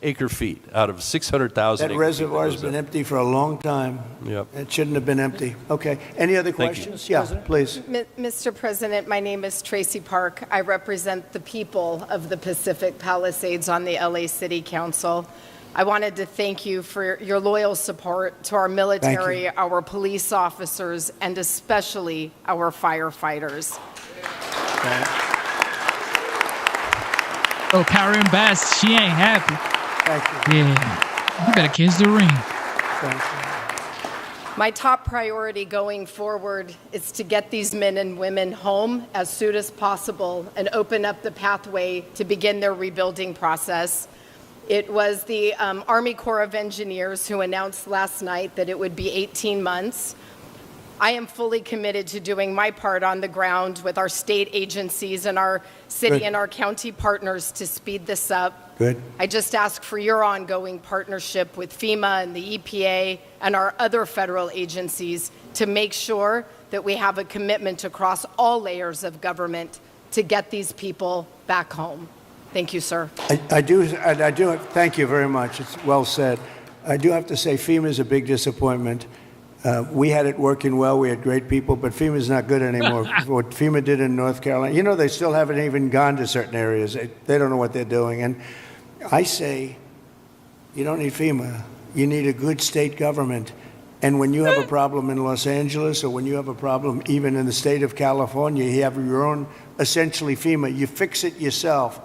acre feet out of 600,000 That acre reservoir's feet. been empty for a long time. Yep. It shouldn't have been empty. Okay. Any other Thank you. questions? Yeah, please. Mr. President, my name is Tracy Park. I represent the people of the Pacific Palisades on the LA City Council. I wanted to thank you for your loyal support to our military, our police officers, and especially our firefighters. Oh, Karen Bass, she ain't happy. Thank you. Yeah. You better kiss the ring. Thank you. My top priority going forward is to get these men and women home as soon as possible and open up the pathway to begin their rebuilding process. It was the Army Corps of Engineers who announced last night that it would be 18 months. I am fully committed to doing my part on the ground with our state agencies and our city and our county partners to speed this up. Good. I just ask for your ongoing partnership with FEMA and the EPA and our other federal agencies to make sure that we have a commitment across all layers of government to get these people back home. Thank you, sir. I do. Thank you very much. It's well said. I do have to say FEMA is a big disappointment. We had it working well. We had great people, but FEMA's not good anymore. What FEMA did in North Carolina, you know, they still haven't even gone to certain areas. They don't know what they're doing. And I say, you don't need FEMA. You need a good state government. And when you have a problem in Los Angeles, or when you have a problem even in the state of California, you have your own, essentially FEMA. You fix it yourself.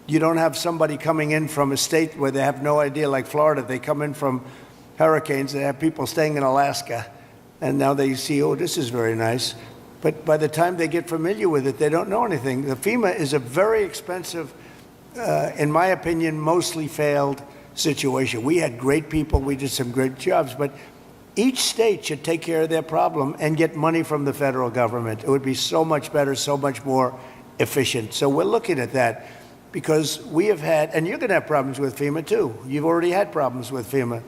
You don't have somebody coming in from a state where they have no idea, like Florida. They come in from hurricanes. They have people staying in Alaska, and now they see, oh, this is very nice. But by the time they get familiar with it, they don't know anything. The FEMA is a very expensive, in my opinion, mostly failed situation. We had great people. We did some great jobs, but each state should take care of their problem and get money from the federal government. It would be so much better, so much more efficient. So we're looking at that. Because we have had, and you're going to have problems with FEMA too. You've already had problems with FEMA.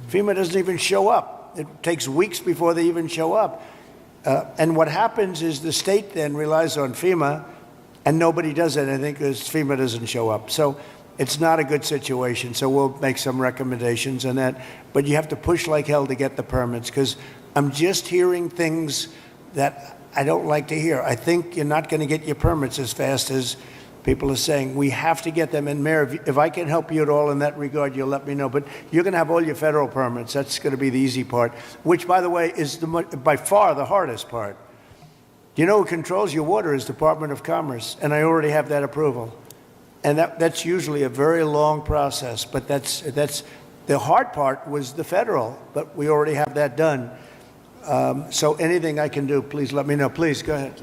FEMA doesn't even show up. It takes weeks before they even show up. And what happens is the state then relies on FEMA, and nobody does anything because FEMA doesn't show up. So it's not a good situation. So we'll make some recommendations on that. But you have to push like hell to get the permits, because I'm just hearing things that I don't like to hear. I think you're not going to get your permits as fast as people are saying. We have to get them. And Mayor, if I can help you at all in that regard, you'll let me know. But you're going to have all your federal permits. That's going to be the easy part, which, by the way, is by far the hardest part. You know who controls your water is Department of Commerce, and I already have that approval. And that's usually a very long process, but that's the hard part was the federal, but we already have that done. So anything I can do, please let me know. Please, go ahead.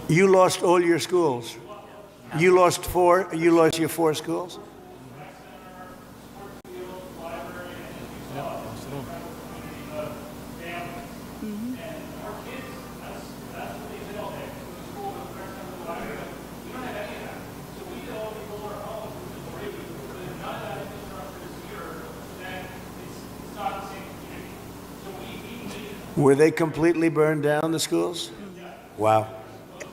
You lost all your schools. You lost your 4 schools? Were they completely burned down, the schools? Wow.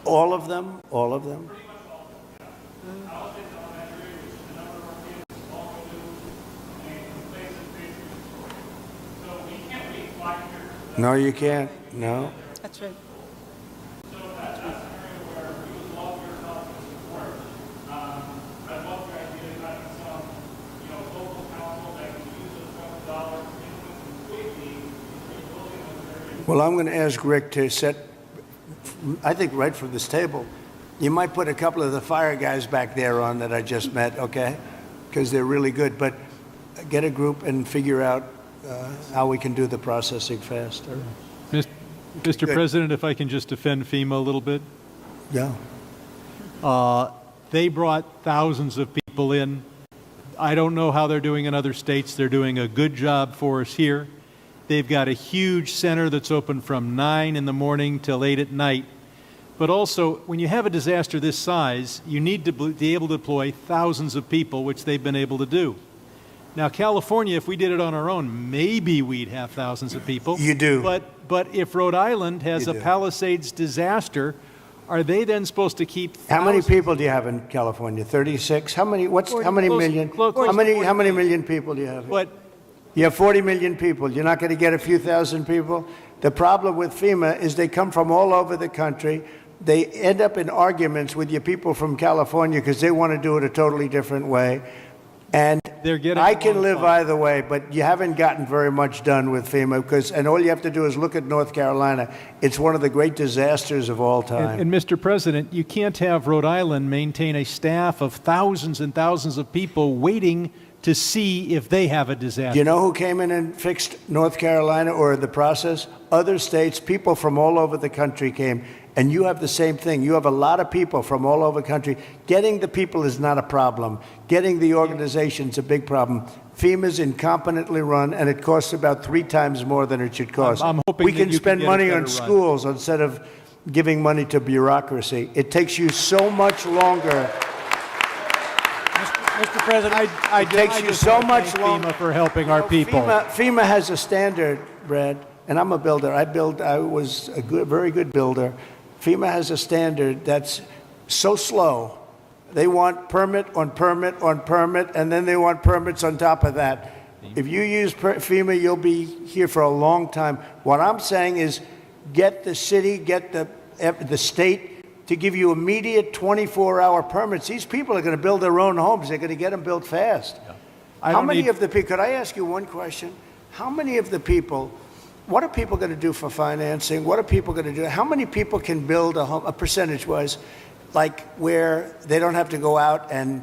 All of them? All of them? No, you can't. No. That's right. Well, I'm going to ask Rick to set, I think right from this table, you might put a couple of the fire guys back there on that I just met, okay? Because they're really good. But get a group and figure out how we can do the processing faster. Mr. President, if I can just defend FEMA a little bit. Yeah. They brought thousands of people in. I don't know how they're doing in other states. They're doing a good job for us here. They've got a huge center that's open from 9 in the morning till 8 at night. But also, when you have a disaster this size, you need to be able to deploy thousands of people, which they've been able to do. Now, California, if we did it on our own, maybe we'd have thousands of people. You do. But if Rhode Island has a Palisades disaster, are they then supposed to keep How many people do you have in California? 36? How many million? How many million people do you have? But you have 40 million people. You're not going to get a few thousand people? The problem with FEMA is they come from all over the country. They end up in arguments with your people from California because they want to do it a totally different way. And I can live either way, but you haven't gotten very much done with FEMA and all you have to do is look at North Carolina. It's one of the great disasters of all time. And Mr. President, you can't have Rhode Island maintain a staff of thousands and thousands of people waiting to see if they have a disaster. Do you know who came in and fixed North Carolina or the process? Other states, people from all over the country came. And you have the same thing. You have a lot of people from all over the country. Getting the people is not a problem. Getting the organization's a big problem. FEMA's incompetently run, and it costs about 3 times more than it should cost. I'm hoping we that can you spend can get money a on better run. schools instead of giving money to bureaucracy. It takes you so much longer. Mr. President, It takes you so much longer. FEMA for helping our people. FEMA has a standard, Brad, and I'm a builder. I was a very good builder. FEMA has a standard that's so slow. They want permit on permit on permit, and then they want permits on top of that. If you use FEMA, you'll be here for a long time. What I'm saying is get the city, get the state to give you immediate 24-hour permits. These people are going to build their own homes. They're going to get them built fast. How many of the people, could I ask you one question? How many of the people, what are people going to do for financing? What are people going to do? How many people can build a home, a percentage-wise, like where they don't have to go out and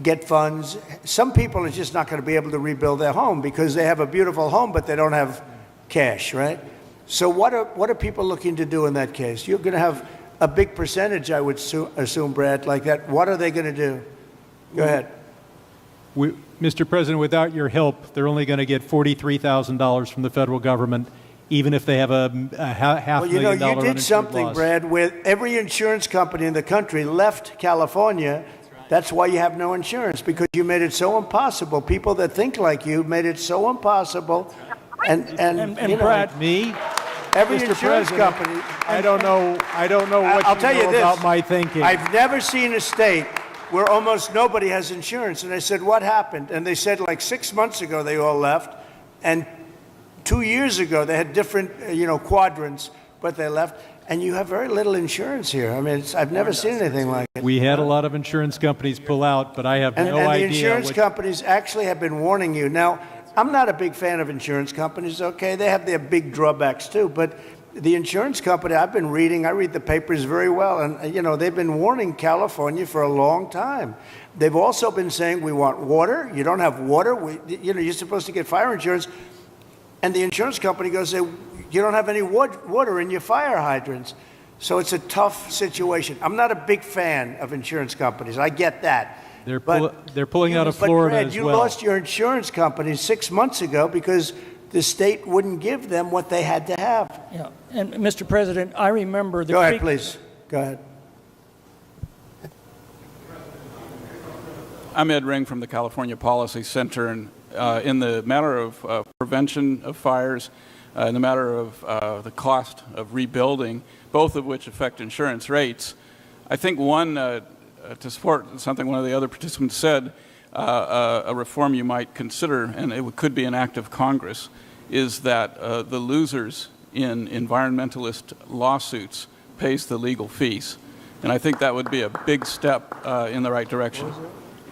get funds? Some people are just not going to be able to rebuild their home because they have a beautiful home, but they don't have cash, right? So what are people looking to do in that case? You're going to have a big percentage, I would assume, Brad, like that. What are they going to do? Go ahead. Mr. President, without your help, they're only going to get $43,000 from the federal government, even if they have a half Well, million dollar you did uninsured something, loss. Brad, where every insurance company in the country left California. That's why you have no insurance, because you made it so impossible. People that think like you made it so impossible. And you know, Brad, me, every Mr. insurance President, company. I don't know what I'll you tell know you this, about my thinking. I've never seen a state where almost nobody has insurance. And I said, what happened? And they said like 6 months ago they all left, and 2 years ago they had different quadrants, but they left. And you have very little insurance here. I mean, I've never seen anything like it. We had a lot of insurance companies pull out, but I have no and idea. the insurance companies actually have been warning you. Now, I'm not a big fan of insurance companies, okay? They have their big drawbacks too, but the insurance company, I read the papers very well, and they've been warning California for a long time. They've also been saying, we want water. You don't have water. You're supposed to get fire insurance. And the insurance company goes, you don't have any water in your fire hydrants. So it's a tough situation. I'm not a big fan of insurance companies. I get that. They're pulling out of Florida Brad, as you well. lost your insurance company 6 months ago because the state wouldn't give them what they had to have. Yeah, and Mr. President, I remember the Go ahead, please. Go ahead. I'm Ed Ring from the California Policy Center, and in the matter of prevention of fires, in the matter of the cost of rebuilding, both of which affect insurance rates, I think one, to support something one of the other participants said, a reform you might consider, and it could be an act of Congress, is that the losers in environmentalist lawsuits pays the legal fees. And I think that would be a big step in the right direction.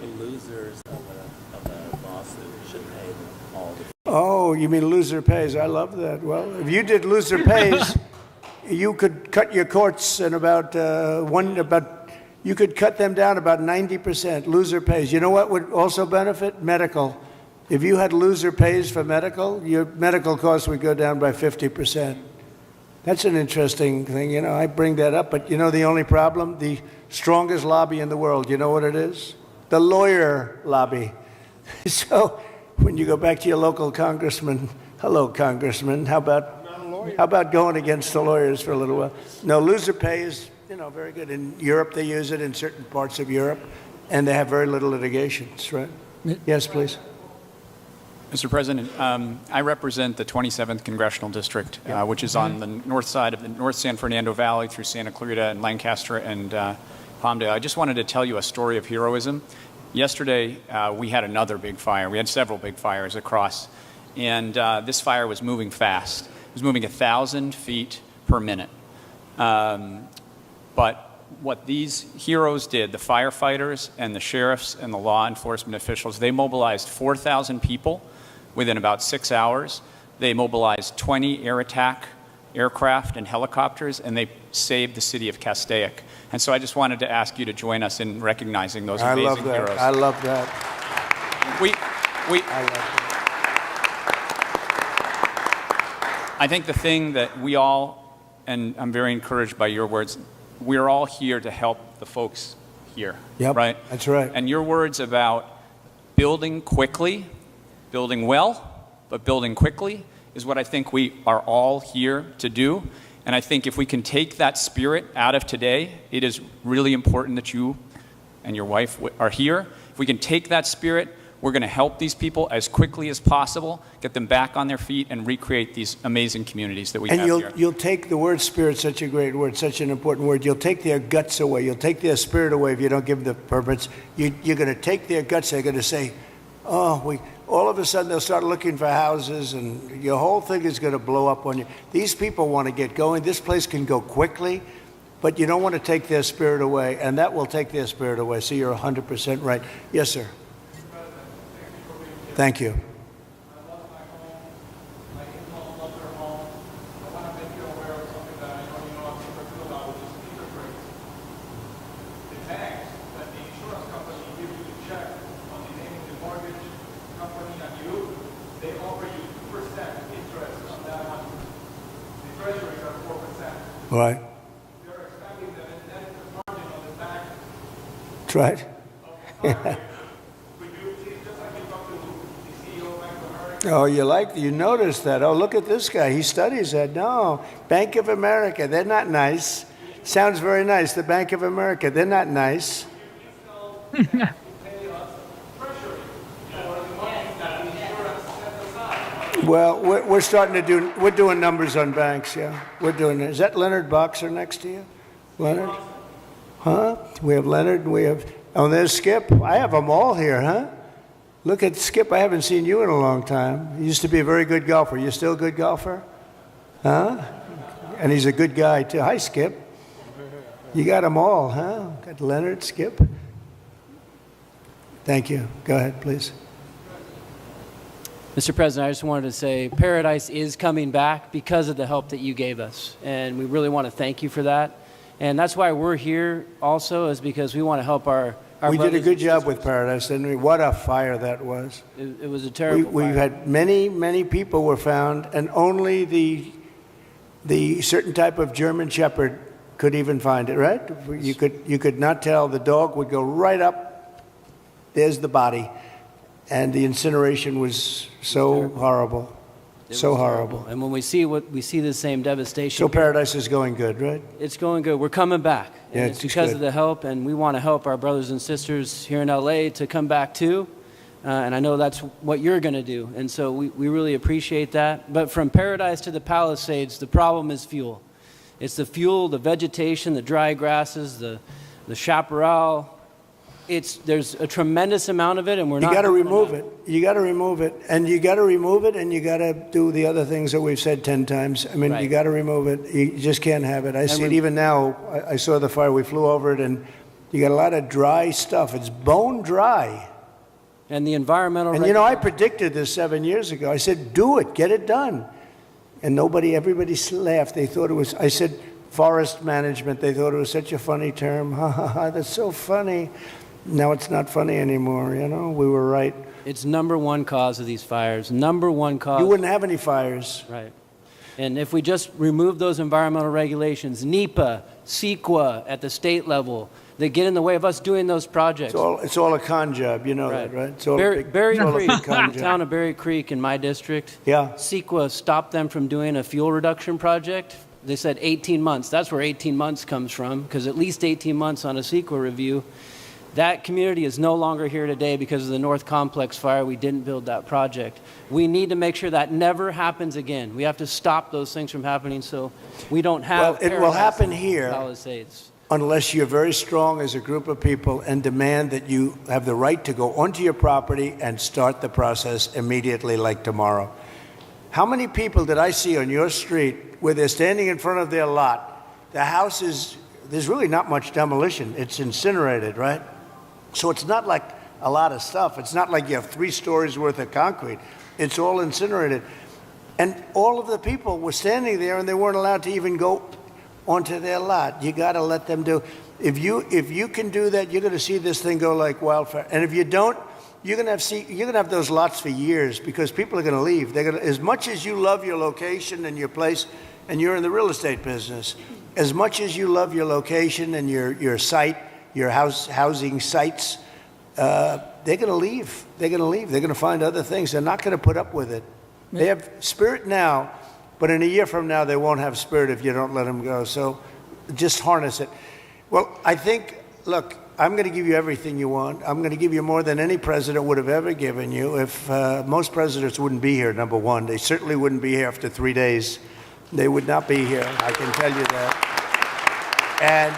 The losers of a lawsuit should pay all the fees. Oh, you mean loser pays. I love that. Well, if you did loser pays, you could cut your courts in you could cut them down about 90%. Loser pays. You know what would also benefit? Medical. If you had loser pays for medical, your medical costs would go down by 50%. That's an interesting thing. I bring that up, but the only problem? The strongest lobby in the world, you know what it is? The lawyer lobby. So when you go back to your local congressman, hello, congressman, how about going against the lawyers for a little while? No, loser pay is, very good. In Europe, they use it in certain parts of Europe, and they have very little litigations, right? Yes, please. Mr. President, I represent the 27th Congressional District, which is on the north side of the North San Fernando Valley through Santa Clarita and Lancaster and Palmdale. I just wanted to tell you a story of heroism. Yesterday, we had another big fire. We had several big fires across, and this fire was moving fast. It was moving 1,000 feet per minute. But what these heroes did, the firefighters and the sheriffs and the law enforcement officials, they mobilized 4,000 people within about 6 hours. They mobilized 20 air attack aircraft and helicopters, and they saved the city of Castaic. And so I just wanted to ask you to join us in recognizing those amazing heroes. I love that. I think the thing that we all, and I'm very encouraged by your words, we're all here to help the folks here. Yep, right? That's right. And your words about building quickly, building well, but building quickly is what I think we are all here to do. And I think if we can take that spirit out of today, it is really important that you and your wife are here. If we can take that spirit, we're going to help these people as quickly as possible, get them back on their feet, and recreate these amazing communities that we have here. And you'll take the word spirit, such a great word, such an important word. You'll take their guts away. You'll take their spirit away if you don't give them the permits. You're going to take their guts. They're going to say, all of a sudden they'll start looking for houses, and your whole thing is going to blow up on you. These people want to get going. This place can go quickly, but you don't want to take their spirit away, and that will take their spirit away. So you're 100% right. Yes, sir. Thank you. Right. That's right. Oh, you noticed that. Oh, look at this guy. He studies that. No, Bank of America, they're not nice. Sounds very nice. The Bank of America, they're not nice. Well, we're doing numbers on banks, yeah. We're doing it. Is that Leonard Boxer next to you? Leonard? Huh? We have Leonard, there's Skip. I have them all here, huh? Look at Skip. I haven't seen you in a long time. You used to be a very good golfer. You still a good golfer? Huh? And he's a good guy, too. Hi, Skip. You got them all, huh? Got Leonard, Skip. Thank you. Go ahead, please. Mr. President, I just wanted to say Paradise is coming back because of the help that you gave us. And we really want to thank you for that. And that's why we're here also, is because we want to help our we did a good job with Paradise, didn't we? What a fire that was. It was a terrible fire. We've had many people were found, and only the certain type of German Shepherd could even find it, right? You could not tell. The dog would go right up. There's the body. And the incineration was so horrible. So horrible. And when we see the same devastation. So Paradise is going good, right? It's going good. We're coming back. And yeah, it's because of the help, and we want to help our brothers and sisters here in LA to come back too. And I know that's what you're going to do. And so we really appreciate that. But from Paradise to the Palisades, the problem is fuel. It's the fuel, the vegetation, the dry grasses, the chaparral. There's a tremendous amount of it, and we're not. You got to remove it. You got to remove it, and you got to remove it, and you got to do the other things that we've said 10 times. I mean, right. You got to remove it. You just can't have it. I see it even now. I saw the fire. We flew over it, and you got a lot of dry stuff. It's bone dry. And the environmental. And I predicted this 7 years ago. I said, "Do it, get it done," and everybody laughed. They thought it was. I said, "Forest management." They thought it was such a funny term. Ha ha ha! That's so funny. Now it's not funny anymore, we were right. It's number one cause of these fires, number one cause. You wouldn't have any fires. Right. And if we just remove those environmental regulations, NEPA, CEQA at the state level, that get in the way of us doing those projects. It's all a con job, you know that, right? It's all a Berry it's all a Creek, big con the job. town of Berry Creek in my district, Yeah. CEQA stopped them from doing a fuel reduction project. They said 18 months. That's where 18 months comes from, because at least 18 months on a CEQA review. That community is no longer here today because of the North Complex fire. We didn't build that project. We need to make sure that never happens again. We have to stop those things from happening so we don't have Well, it will happen Paradise here. Palisades. Unless you're very strong as a group of people and demand that you have the right to go onto your property and start the process immediately, like tomorrow. How many people did I see on your street where they're standing in front of their lot? The house is, there's really not much demolition. It's incinerated, right? So it's not like a lot of stuff. It's not like you have 3 stories worth of concrete. It's all incinerated. And all of the people were standing there and they weren't allowed to even go onto their lot. You got to let them do. If you can do that, you're going to see this thing go like wildfire. And if you don't, you're going to have those lots for years because people are going to leave. They're going to, as much as you love your location and your place, and you're in the real estate business, as much as you love your location and your site, your housing sites, they're going to leave. They're going to leave. They're going to find other things. They're not going to put up with it. They have spirit now, but in a year from now, they won't have spirit if you don't let them go. So just harness it. Well, I think, look, I'm going to give you everything you want. I'm going to give you more than any president would have ever given you. If most presidents wouldn't be here, number one. They certainly wouldn't be here after 3 days. They would not be here. I can tell you that. And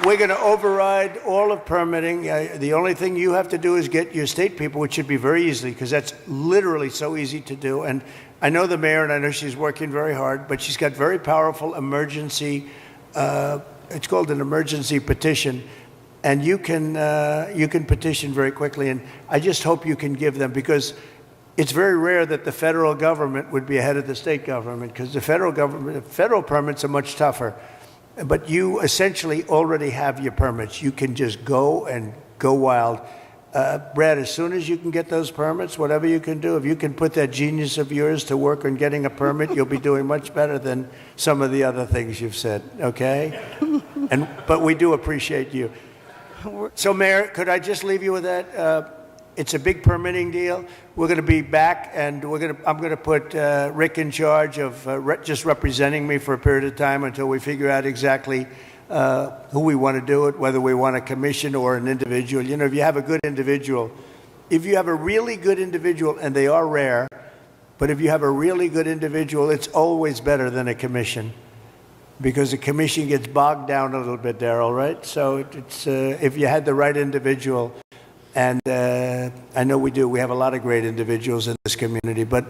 we're going to override all of permitting. The only thing you have to do is get your state people, which should be very easily, because that's literally so easy to do. And I know the mayor, and I know she's working very hard, but she's got very powerful emergency, it's called an emergency petition, and you can petition very quickly. And I just hope you can give them, because it's very rare that the federal government would be ahead of the state government, because the federal permits are much tougher. But you essentially already have your permits. You can just go and go wild. Brad, as soon as you can get those permits, whatever you can do, if you can put that genius of yours to work on getting a permit, you'll be doing much better than some of the other things you've said, okay? But we do appreciate you. So, Mayor, could I just leave you with that? It's a big permitting deal. We're going to be back, and I'm going to put Rick in charge of just representing me for a period of time until we figure out exactly who we want to do it, whether we want a commission or an individual. You know, if you have a good individual, if you have a really good individual, and they are rare, but if you have a really good individual, it's always better than a commission, because a commission gets bogged down a little bit, Darrell, right? So it's if you had the right individual. And I know we do. We have a lot of great individuals in this community. But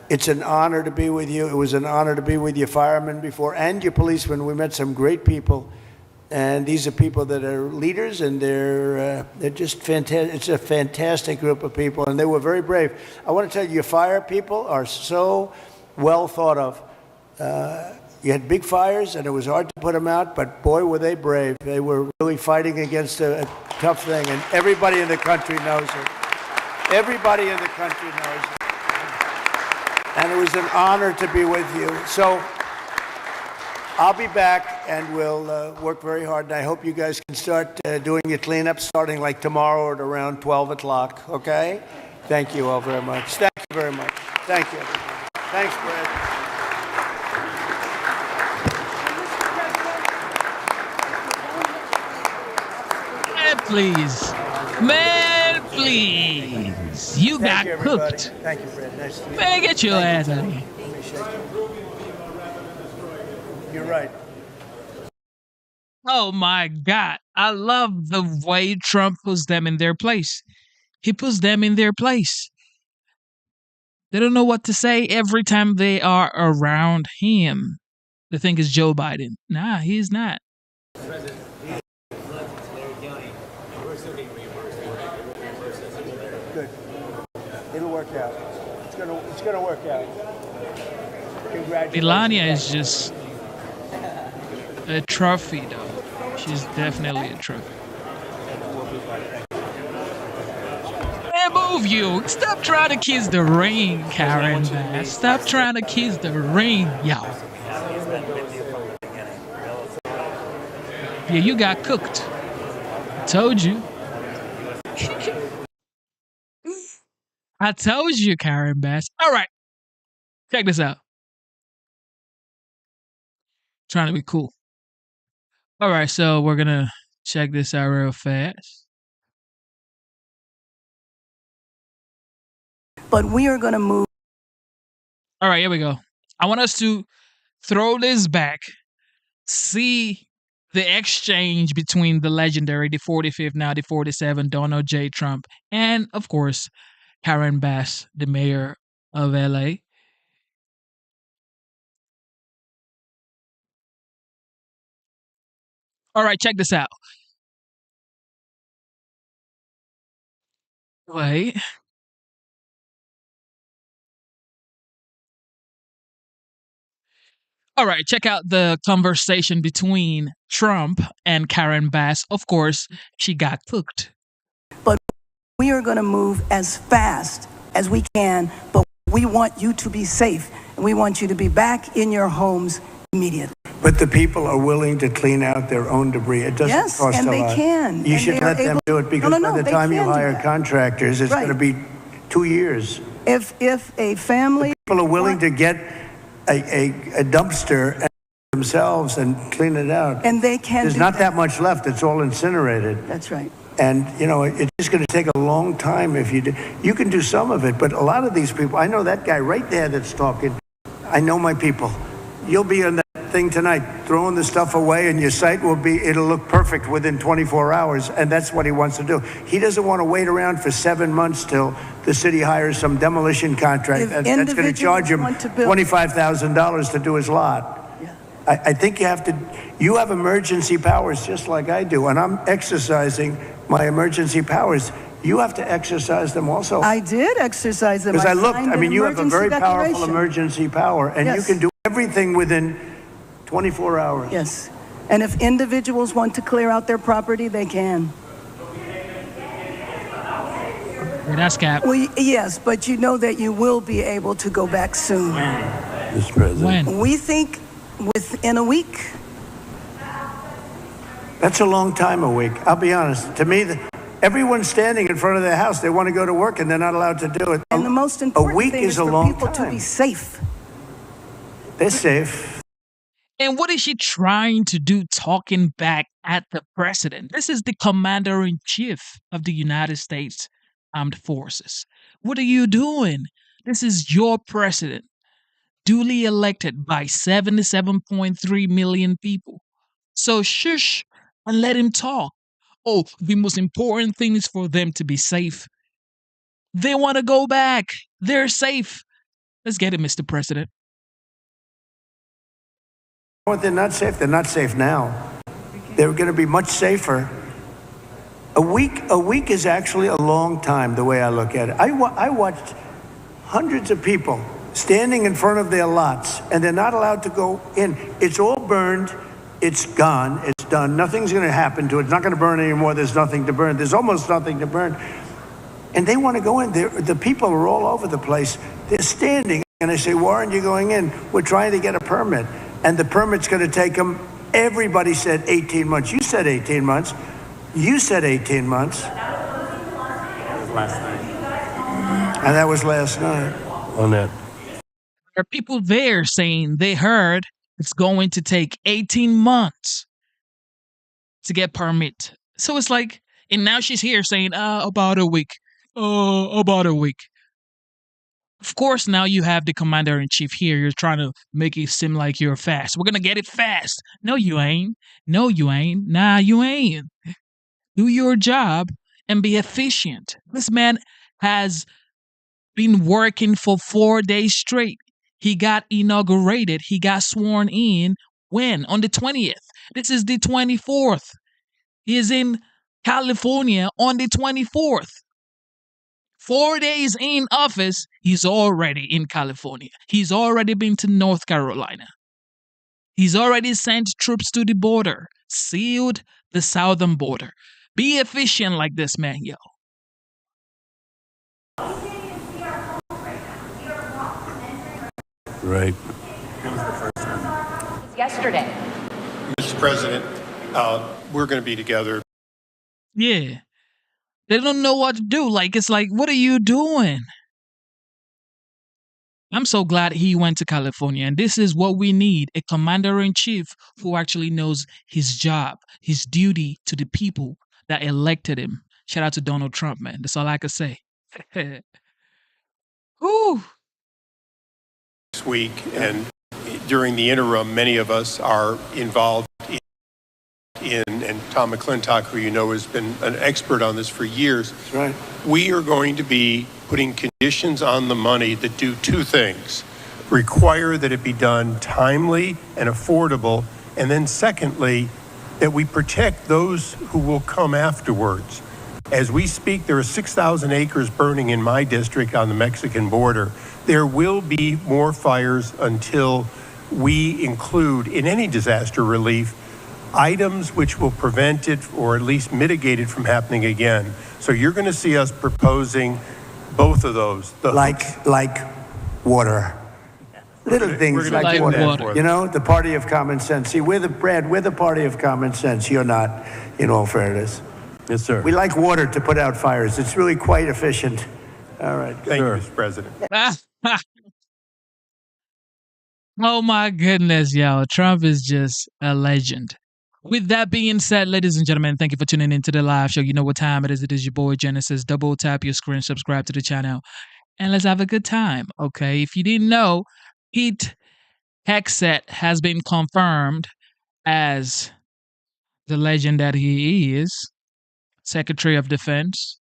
it's an honor to be with you. It was an honor to be with your firemen before and your policemen. We met some great people. And these are people that are leaders, and they're just fantastic. It's a fantastic group of people, and they were very brave. I want to tell you, your fire people are so well thought of. You had big fires, and it was hard to put them out, but boy, were they brave. They were really fighting against a tough thing, and everybody in the country knows it. Everybody in the country knows it. And it was an honor to be with you. So I'll be back, and we'll work very hard, and I hope you guys can start doing your cleanup starting like tomorrow at around 12 o'clock, okay? Thank you all very much. Thank you very much. Thank you. Thanks, Brad. Please. Man, please. You got cooked. Thank you, Fred. Nice to meet you. Man, get your ass out of here. You're right. Oh, my God. I love the way Trump puts them in their place. He puts them in their place. They don't know what to say every time they are around him. They think it's Joe Biden. Nah, he's not. Good. It'll work out. It's gonna work out. Congratulations. Melania is just a trophy, though. She's definitely a trophy. Man, move you. Stop trying to kiss the ring, Karen. Man. Stop trying to kiss the ring, y'all. Yeah, you got cooked. Told you. I told you, Karen Bass. All right, check this out. Trying to be cool. All right, so we're gonna check this out real fast. But we are going to move. All right, here we go. I want us to throw this back, see the exchange between the legendary, the 45th, now the 47, Donald J. Trump, and of course, Karen Bass, the mayor of LA. All right, check this out. Wait. All right, check out the conversation between Trump and Karen Bass. Of course, she got cooked. But we are going to move as fast as we can, but we want you to be safe, and we want you to be back in your homes immediately. But the people are willing to clean out their own debris. It doesn't Yes, cost and a they lot. can, You and should they are let them able- do it because No, no, by no, the they time you can do hire that. contractors, it's Right. going to be 2 years. If a family People are willing to get a dumpster and themselves and clean it out. And they can There's do not that. that much left. It's all incinerated. That's right. And, you know, it's just going to take a long time if you do. You can do some of it, but a lot of these people, I know that guy right there that's talking. I know my people. You'll be on that thing tonight, throwing the stuff away, and your site it'll look perfect within 24 hours, and that's what he wants to do. He doesn't want to wait around for 7 months till the city hires some demolition contract, If and that's going to charge him individuals want to build- $25,000 to do his lot. I think you have emergency powers just like I do, and I'm exercising my emergency powers. You have to exercise them also. I did exercise them. Because I looked, signed I mean, an you have a emergency very powerful declaration. emergency power, and you Yes. can do everything within 24 hours. Yes. And if individuals want to clear out their property, they can. Yeah, that's Cap. Well, yes, but you know that you will be able to go back soon. Mr. President. When? We think within a week. That's a long time, a week. I'll be honest. To me, everyone's standing in front of their house. They want to go to work, and they're not allowed to do it. And the most important week thing is is a for long people to time. be safe. They're safe. And what is she trying to do talking back at the president? This is the commander in chief of the United States Armed Forces. What are you doing? This is your president, duly elected by 77.3 million people. So shush and let him talk. Oh, the most important thing is for them to be safe. They want to go back. They're safe. Let's get it, Mr. President. But they're not safe. They're not safe now. They're going to be much safer. A week is actually a long time, the way I look at it. I watched hundreds of people standing in front of their lots, and they're not allowed to go in. It's all burned. It's gone. It's done. Nothing's going to happen to it. It's not going to burn anymore. There's nothing to burn. There's almost nothing to burn. And they want to go in. The people are all over the place. They're standing, and I say, why aren't you going in? We're trying to get a permit. And the permit's going to take them, everybody said 18 months. You said 18 months. You said 18 months. That was last night. And that was last night. On that. There are people there saying they heard it's going to take 18 months to get permit. So it's like, and now she's here saying, about a week. About a week. Of course, now you have the commander-in-chief here. You're trying to make it seem like you're fast. We're going to get it fast. No, you ain't. No, you ain't. Nah, you ain't. Do your job and be efficient. This man has been working for 4 days straight. He got inaugurated. He got sworn in when? On the 20th. This is the 24th. He is in California on the 24th. 4 days in office, he's already in California. He's already been to North Carolina. He's already sent troops to the border, sealed the southern border. Be efficient like this man, yo. Right. Yesterday. Mr. President, we're going to be together. Yeah. They don't know what to do. Like, it's like, what are you doing? I'm so glad he went to California. And this is what we need, a commander-in-chief who actually knows his job, his duty to the people that elected him. Shout out to Donald Trump, man. That's all I can say. Whew. This week, and during the interim, many of us are involved in, and Tom McClintock, who you know has been an expert on this for years. That's right. We are going to be putting conditions on the money that do two things: require that it be done timely and affordable, and then secondly, that we protect those who will come afterwards. As we speak, there are 6,000 acres burning in my district on the Mexican border. There will be more fires until we include in any disaster relief items which will prevent it or at least mitigate it from happening again. So you're going to see us proposing both of those. Like water. Little things like water. You know, the party of common sense. See, we're the party of common sense. You're not, in all fairness. Yes, sir. We like water to put out fires. It's really quite efficient. All right. Thank you, Mr. President. Oh my goodness, yo. Trump is just a legend. With that being said, ladies and gentlemen, thank you for tuning into the live show. You know what time it is. It is your boy Genesis. Double tap your screen, subscribe to the channel, and let's have a good time. Okay. If you didn't know, Pete Hegseth has been confirmed as the legend that he is, Secretary of Defense.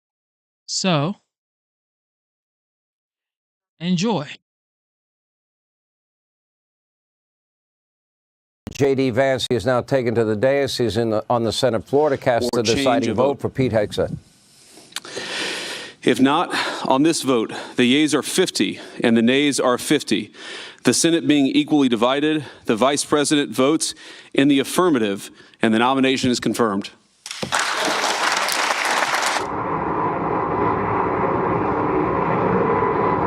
So, enjoy. J.D. Vance is now taken to the dais. He's on the Senate floor to cast the deciding vote for Pete Hegseth. If not, on this vote, the yeas are 50 and the nays are 50. The Senate being equally divided, the Vice President votes in the affirmative, and the nomination is confirmed.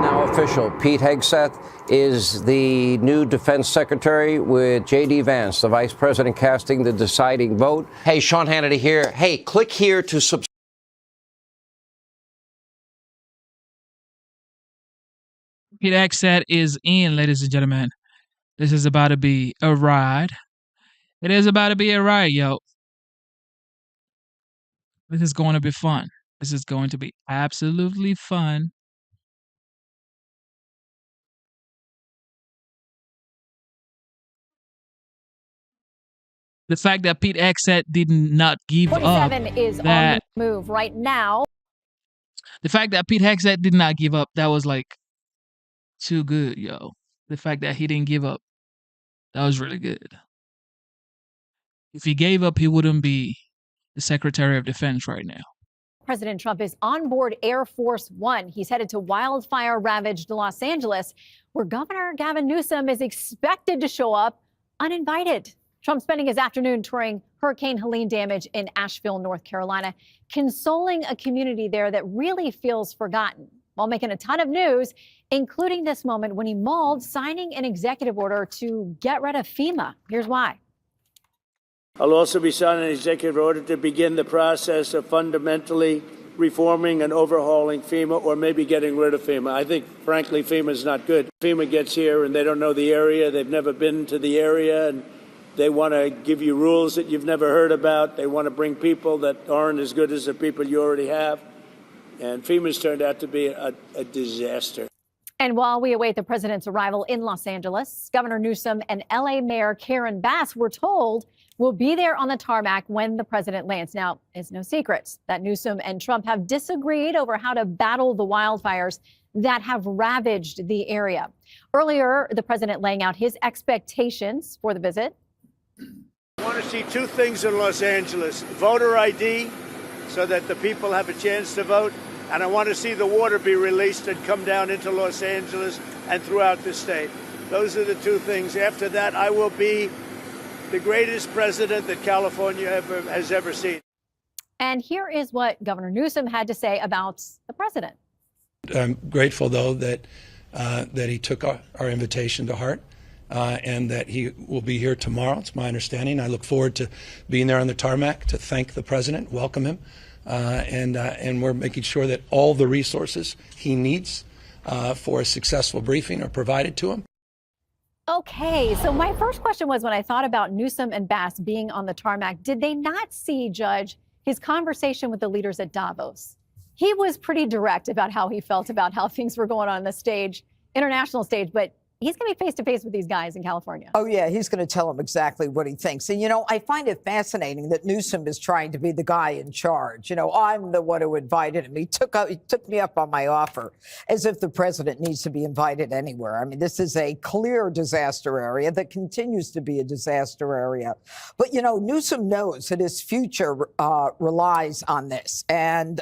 Now official, Pete Hegseth is the new Defense Secretary with J.D. Vance, the Vice President casting the deciding vote. Hey, Sean Hannity here. Hey, click here to subscribe. Pete Hegseth is in, ladies and gentlemen. This is about to be a ride. It is about to be a ride, yo. This is going to be fun. This is going to be absolutely fun. The fact that Pete Hegseth did not give up. 47 is on the move right now. The fact that Pete Hegseth did not give up, that was like too good, yo. The fact that he didn't give up, that was really good. If he gave up, he wouldn't be the Secretary of Defense right now. President Trump is on board Air Force One. He's headed to wildfire-ravaged Los Angeles, where Governor Gavin Newsom is expected to show up uninvited. Trump spending his afternoon touring Hurricane Helene damage in Asheville, North Carolina, consoling a community there that really feels forgotten, while making a ton of news, including this moment when he mauled signing an executive order to get rid of FEMA. Here's why. I'll also be signing an executive order to begin the process of fundamentally reforming and overhauling FEMA, or maybe getting rid of FEMA. I think, frankly, FEMA is not good. FEMA gets here and they don't know the area. They've never been to the area, and they want to give you rules that you've never heard about. They want to bring people that aren't as good as the people you already have. And FEMA's turned out to be a disaster. And while we await the president's arrival in Los Angeles, Governor Newsom and L.A. Mayor Karen Bass were told will be there on the tarmac when the president lands. Now, it's no secret that Newsom and Trump have disagreed over how to battle the wildfires that have ravaged the area. Earlier, the president laying out his expectations for the visit. I want to see two things in Los Angeles: voter ID, so that the people have a chance to vote, and I want to see the water be released and come down into Los Angeles and throughout the state. Those are the two things. After that, I will be the greatest president that California has ever seen. And here is what Governor Newsom had to say about the president. I'm grateful, though, that he took our invitation to heart, and that he will be here tomorrow. It's my understanding. I look forward to being there on the tarmac to thank the president, welcome him, and we're making sure that all the resources he needs for a successful briefing are provided to him. Okay, so my first question was, when I thought about Newsom and Bass being on the tarmac, did they not see, Judge, his conversation with the leaders at Davos? He was pretty direct about how he felt about how things were going on the stage, international stage, but he's going to be face to face with these guys in California. Oh, yeah, he's going to tell them exactly what he thinks. And, you know, I find it fascinating that Newsom is trying to be the guy in charge. You know, I'm the one who invited him. He took me up on my offer, as if the president needs to be invited anywhere. I mean, this is a clear disaster area that continues to be a disaster area. But, you know, Newsom knows that his future relies on this. And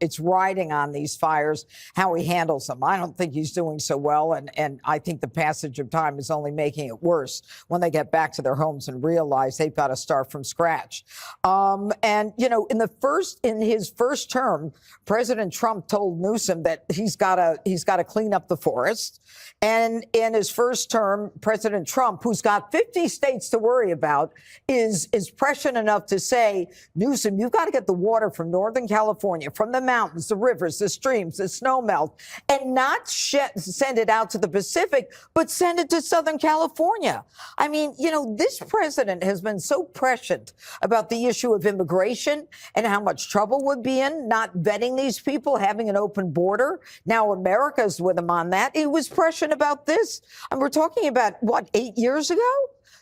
it's riding on these fires, how he handles them. I don't think he's doing so well. And I think the passage of time is only making it worse when they get back to their homes and realize they've got to start from scratch. And, you know, in his first term, President Trump told Newsom that he's got to clean up the forest. And in his first term, President Trump, who's got 50 states to worry about, is prescient enough to say, Newsom, you've got to get the water from Northern California, from the mountains, the rivers, the streams, the snow melt, and not send it out to the Pacific, but send it to Southern California. I mean, you know, this president has been so prescient about the issue of immigration and how much trouble would be in not vetting these people, having an open border. Now America's with him on that. He was prescient about this. And we're talking about, what, 8 years ago?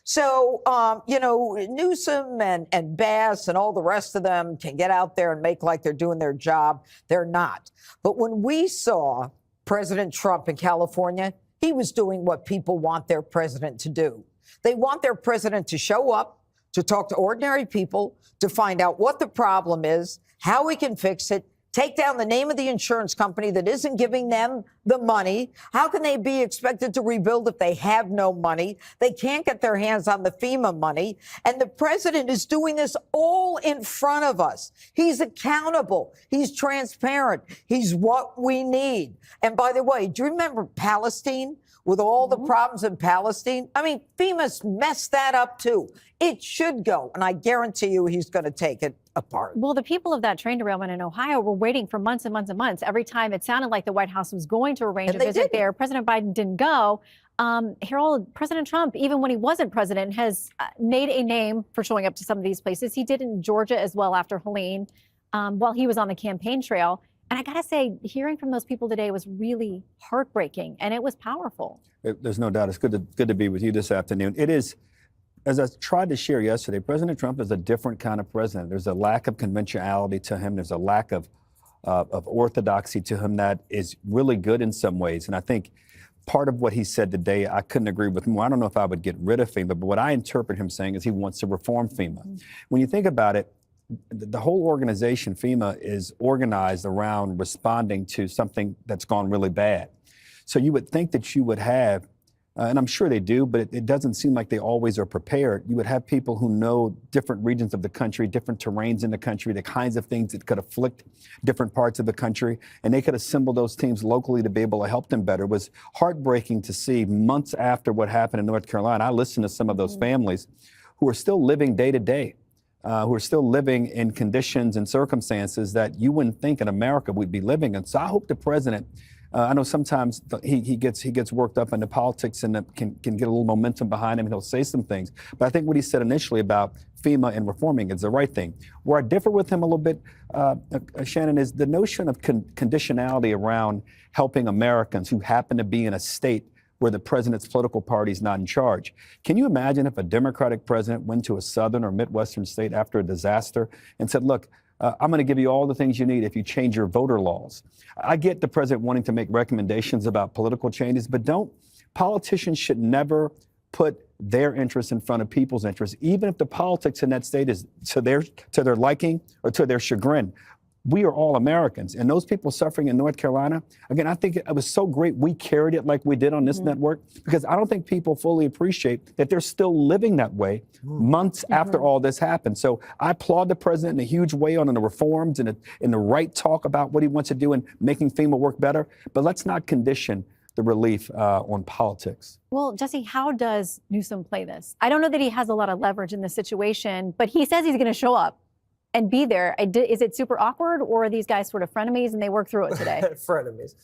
So, you know, Newsom and Bass and all the rest of them can get out there and make like they're doing their job. They're not. But when we saw President Trump in California, he was doing what people want their president to do. They want their president to show up, to talk to ordinary people, to find out what the problem is, how we can fix it, take down the name of the insurance company that isn't giving them the money. How can they be expected to rebuild if they have no money? They can't get their hands on the FEMA money. And the president is doing this all in front of us. He's accountable. He's transparent. He's what we need. And by the way, do you remember Palestine? With all the problems in Palestine? I mean, FEMA's messed that up, too. It should go. And I guarantee you he's going to take it apart. Well, the people of that train derailment in Ohio were waiting for months and months and months. Every time it sounded like the White House was going to arrange a visit there, President Biden didn't go. Harold, President Trump, even when he wasn't president, has made a name for showing up to some of these places. He did in Georgia as well after Helene, while he was on the campaign trail. And I got to say, hearing from those people today was really heartbreaking, and it was powerful. There's no doubt. It's good to be with you this afternoon. It is, as I tried to share yesterday, President Trump is a different kind of president. There's a lack of conventionality to him. There's a lack of orthodoxy to him that is really good in some ways. And I think part of what he said today, I couldn't agree with more. I don't know if I would get rid of FEMA, but what I interpret him saying is he wants to reform FEMA. Mm-hmm. When you think about it, the whole organization, FEMA, is organized around responding to something that's gone really bad. So you would think that you would have, and I'm sure they do, but it doesn't seem like they always are prepared. You would have people who know different regions of the country, different terrains in the country, the kinds of things that could afflict different parts of the country, and they could assemble those teams locally to be able to help them better. It was heartbreaking to see months after what happened in North Carolina. I listened to some of those families who are still living day to day. Who are still living in conditions and circumstances that you wouldn't think in America we'd be living in. So I hope the president, I know sometimes he gets worked up into politics and can get a little momentum behind him and he'll say some things. But I think what he said initially about FEMA and reforming is the right thing. Where I differ with him a little bit, Shannon, is the notion of conditionality around helping Americans who happen to be in a state where the president's political party is not in charge. Can you imagine if a Democratic president went to a southern or Midwestern state after a disaster and said, look, I'm going to give you all the things you need if you change your voter laws? I get the president wanting to make recommendations about political changes, but politicians should never put their interests in front of people's interests, even if the politics in that state is to their liking or to their chagrin. We are all Americans, and those people suffering in North Carolina, again, I think it was so great we carried it like we did on this network, because I don't think people fully appreciate that they're still living that way months after all this happened. So I applaud the president in a huge way on the reforms and in the right talk about what he wants to do in making FEMA work better, but let's not condition the relief on politics. Well, Jesse, how does Newsom play this? I don't know that he has a lot of leverage in this situation, but he says he's going to show up and be there. Is it super awkward, or are these guys sort of frenemies and they work through it today? Frenemies.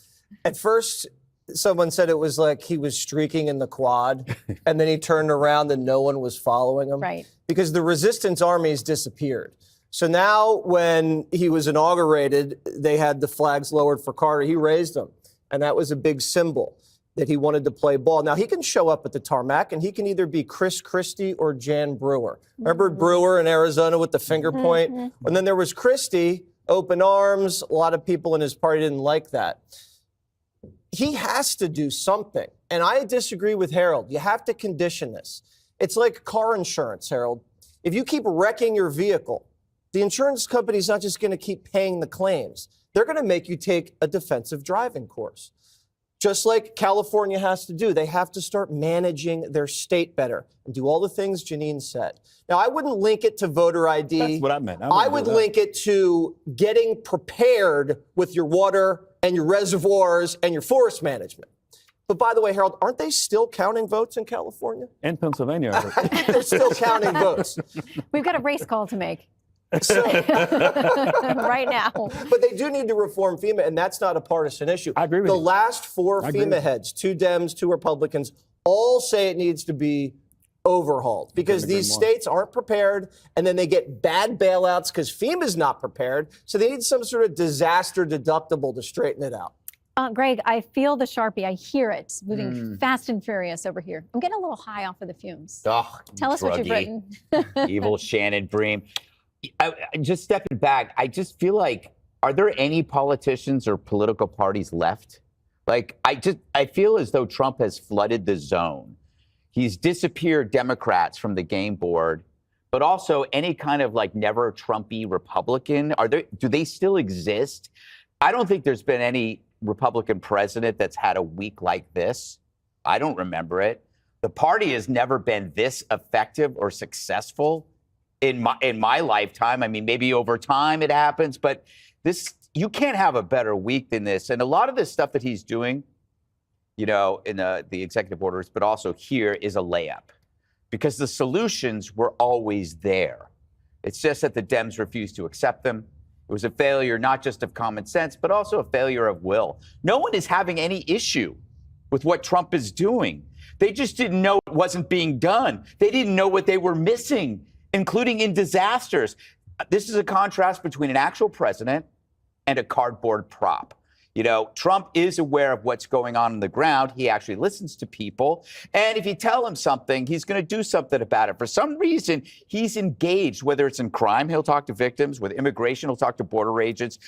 At first, someone said it was like he was streaking in the quad, and then he turned around and no one was following him. Right. Because the resistance armies disappeared. So now when he was inaugurated, they had the flags lowered for Carter. He raised them, and that was a big symbol that he wanted to play ball. Now, he can show up at the tarmac, and he can either be Chris Christie or Jan Brewer. Remember Brewer in Arizona with the finger point? And then there was Christie, open arms. A lot of people in his party didn't like that. He has to do something. And I disagree with Harold. You have to condition this. It's like car insurance, Harold. If you keep wrecking your vehicle, the insurance company's not just going to keep paying the claims. They're going to make you take a defensive driving course. Just like California has to do. They have to start managing their state better and do all the things Janine said. Now, I wouldn't link it to voter ID. That's what I meant. I would link it to getting prepared with your water and your reservoirs and your forest management. But by the way, Harold, aren't they still counting votes in California? And Pennsylvania. I think they're still counting votes. We've got a race call to make. Right now. But they do need to reform FEMA, and that's not a partisan issue. I agree with the you. last four FEMA heads, 2 Dems, 2 Republicans, all say it needs to be overhauled because these states aren't prepared, and then they get bad bailouts because FEMA's not prepared. So they need some sort of disaster deductible to straighten it out. Greg, I feel the Sharpie. I hear it moving fast and furious over here. I'm getting a little high off of the fumes. Oh, Tell us what you've written. Evil Shannon Bream. Just stepping back, I just feel like, are there any politicians or political parties left? Like, I feel as though Trump has flooded the zone. He's disappeared Democrats from the game board, but also any kind of like never Trumpy Republican. Do they still exist? I don't think there's been any Republican president that's had a week like this. I don't remember it. The party has never been this effective or successful in my lifetime. I mean, maybe over time it happens, but you can't have a better week than this. And a lot of the stuff that he's doing, in the executive orders, but also here, is a layup because the solutions were always there. It's just that the Dems refused to accept them. It was a failure not just of common sense, but also a failure of will. No one is having any issue with what Trump is doing. They just didn't know it wasn't being done. They didn't know what they were missing, including in disasters. This is a contrast between an actual president and a cardboard prop. Trump is aware of what's going on the ground. He actually listens to people. And if you tell him something, he's going to do something about it. For some reason, he's engaged, whether it's in crime, he'll talk to victims. With immigration, he'll talk to border agents.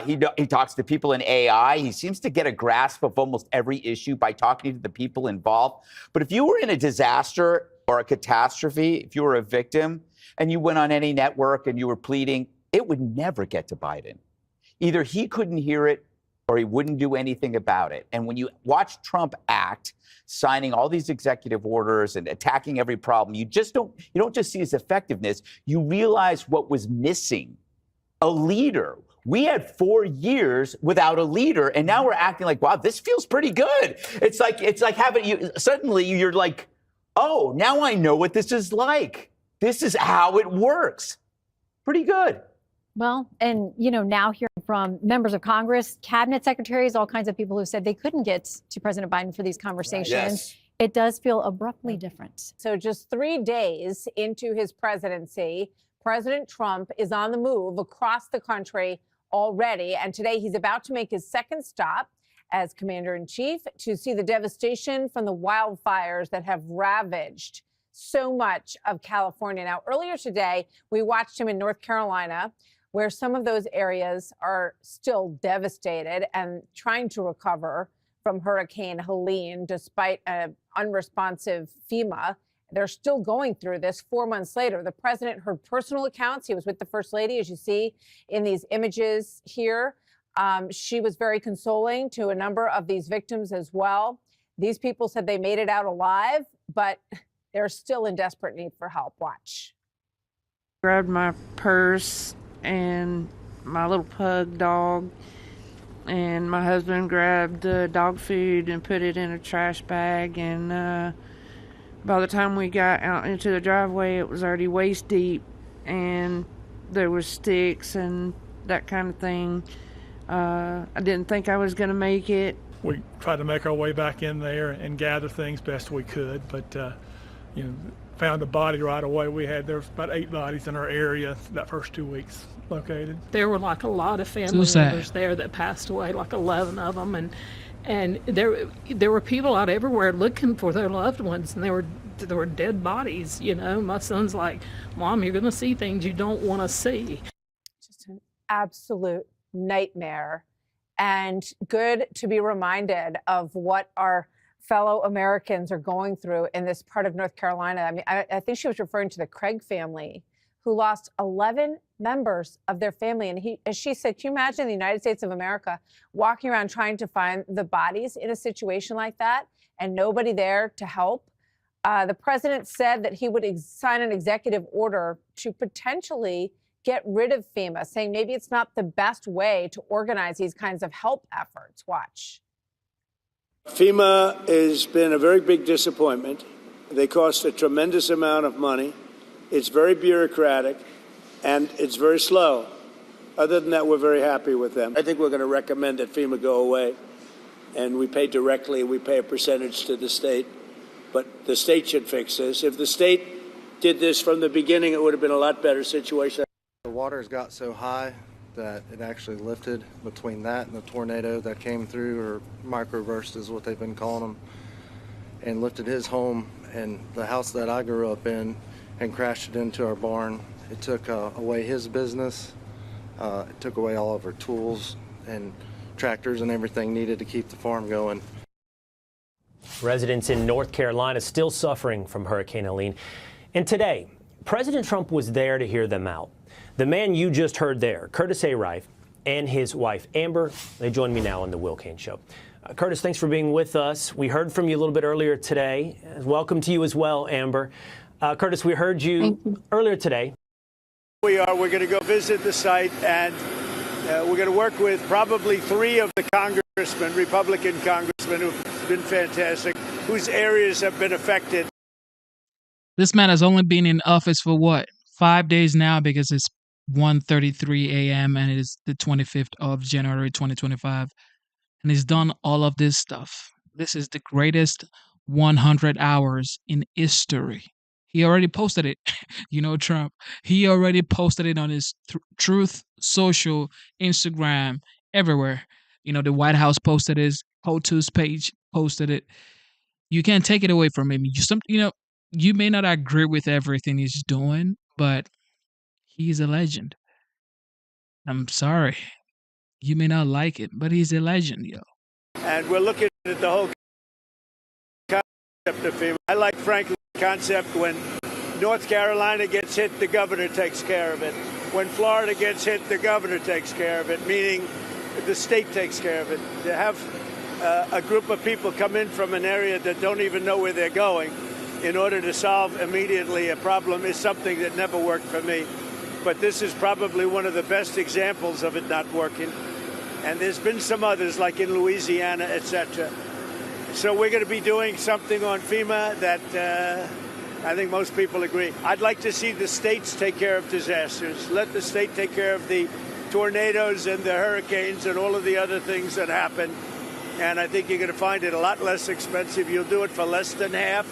He talks to people in AI. He seems to get a grasp of almost every issue by talking to the people involved. But if you were in a disaster or a catastrophe, if you were a victim and you went on any network and you were pleading, it would never get to Biden. Either he couldn't hear it or he wouldn't do anything about it. And when you watch Trump act, signing all these executive orders and attacking every problem, you don't just see his effectiveness, you realize what was missing: a leader. We had 4 years without a leader, and now we're acting like, wow, this feels pretty good. It's like having suddenly you're like, oh, now I know what this is like. This is how it works. Pretty good. Well, and, now hearing from members of Congress, cabinet secretaries, all kinds of people who said they couldn't get to President Biden for these conversations. Yes. It does feel abruptly different. So just 3 days into his presidency, President Trump is on the move across the country already. And today he's about to make his second stop as commander-in-chief to see the devastation from the wildfires that have ravaged so much of California. Now, earlier today, we watched him in North Carolina, where some of those areas are still devastated and trying to recover from Hurricane Helene, despite an unresponsive FEMA. They're still going through this 4 months later. The president heard personal accounts. He was with the First Lady, as you see in these images here. She was very consoling to a number of these victims as well. These people said they made it out alive, but they're still in desperate need for help. Watch. Grabbed my purse and my little pug dog and my husband grabbed the dog food and put it in a trash bag, and by the time we got out into the driveway, it was already waist deep, and there was sticks and that kind of thing. I didn't think I was going to make it. We tried to make our way back in there and gather things best we could, but found a body right away. There was about 8 bodies in our area that first 2 weeks located. There were like a lot of family members there that passed away, like 11 of them, and there were people out everywhere looking for their loved ones, and there were dead bodies. My son's like, "Mom, you're going to see things you don't want to see." Just an absolute nightmare, and good to be reminded of what our fellow Americans are going through in this part of North Carolina. I mean, I think she was referring to the Craig family, who lost 11 members of their family. And as she said, can you imagine the United States of America walking around trying to find the bodies in a situation like that and nobody there to help? The president said that he would sign an executive order to potentially get rid of FEMA, saying maybe it's not the best way to organize these kinds of help efforts. Watch. FEMA has been a very big disappointment. They cost a tremendous amount of money. It's very bureaucratic, and it's very slow. Other than that, we're very happy with them. I think we're going to recommend that FEMA go away, and we pay directly. We pay a percentage to the state, but the state should fix this. If the state did this from the beginning, it would have been a lot better situation. The waters got so high that it actually lifted between that and the tornado that came through, or microburst is what they've been calling them, and lifted his home and the house that I grew up in and crashed it into our barn. It took away his business. It took away all of our tools and tractors and everything needed to keep the farm going. Residents in North Carolina still suffering from Hurricane Helene. And today, President Trump was there to hear them out. The man you just heard there, Curtis A. Rife, and his wife, Amber, they join me now on The Will Cain Show. Curtis, thanks for being with us. We heard from you a little bit earlier today. Welcome to you as well, Amber. Curtis, we heard you earlier today. We're going to go visit the site, and we're going to work with probably 3 of the congressmen, Republican congressmen, who've been fantastic, whose areas have been affected. This man has only been in office for what? 5 days now, because it's 1:33 a.m. and it is the 25th of January 2025. And he's done all of this stuff. This is the greatest 100 hours in history. He already posted it. Trump. He already posted it on his Truth Social, Instagram, everywhere. The White House posted his POTUS page, posted it. You can't take it away from him. You may not agree with everything he's doing, but he's a legend. I'm sorry. You may not like it, but he's a legend, yo. And we're looking at the whole concept of FEMA. I like, frankly, the concept when North Carolina gets hit, the governor takes care of it. When Florida gets hit, the governor takes care of it, meaning the state takes care of it. To have a group of people come in from an area that don't even know where they're going in order to solve immediately a problem is something that never worked for me. But this is probably one of the best examples of it not working. And there's been some others, like in Louisiana, etc. So we're going to be doing something on FEMA that I think most people agree. I'd like to see the states take care of disasters. Let the state take care of the tornadoes and the hurricanes and all of the other things that happen. And I think you're going to find it a lot less expensive. You'll do it for less than half,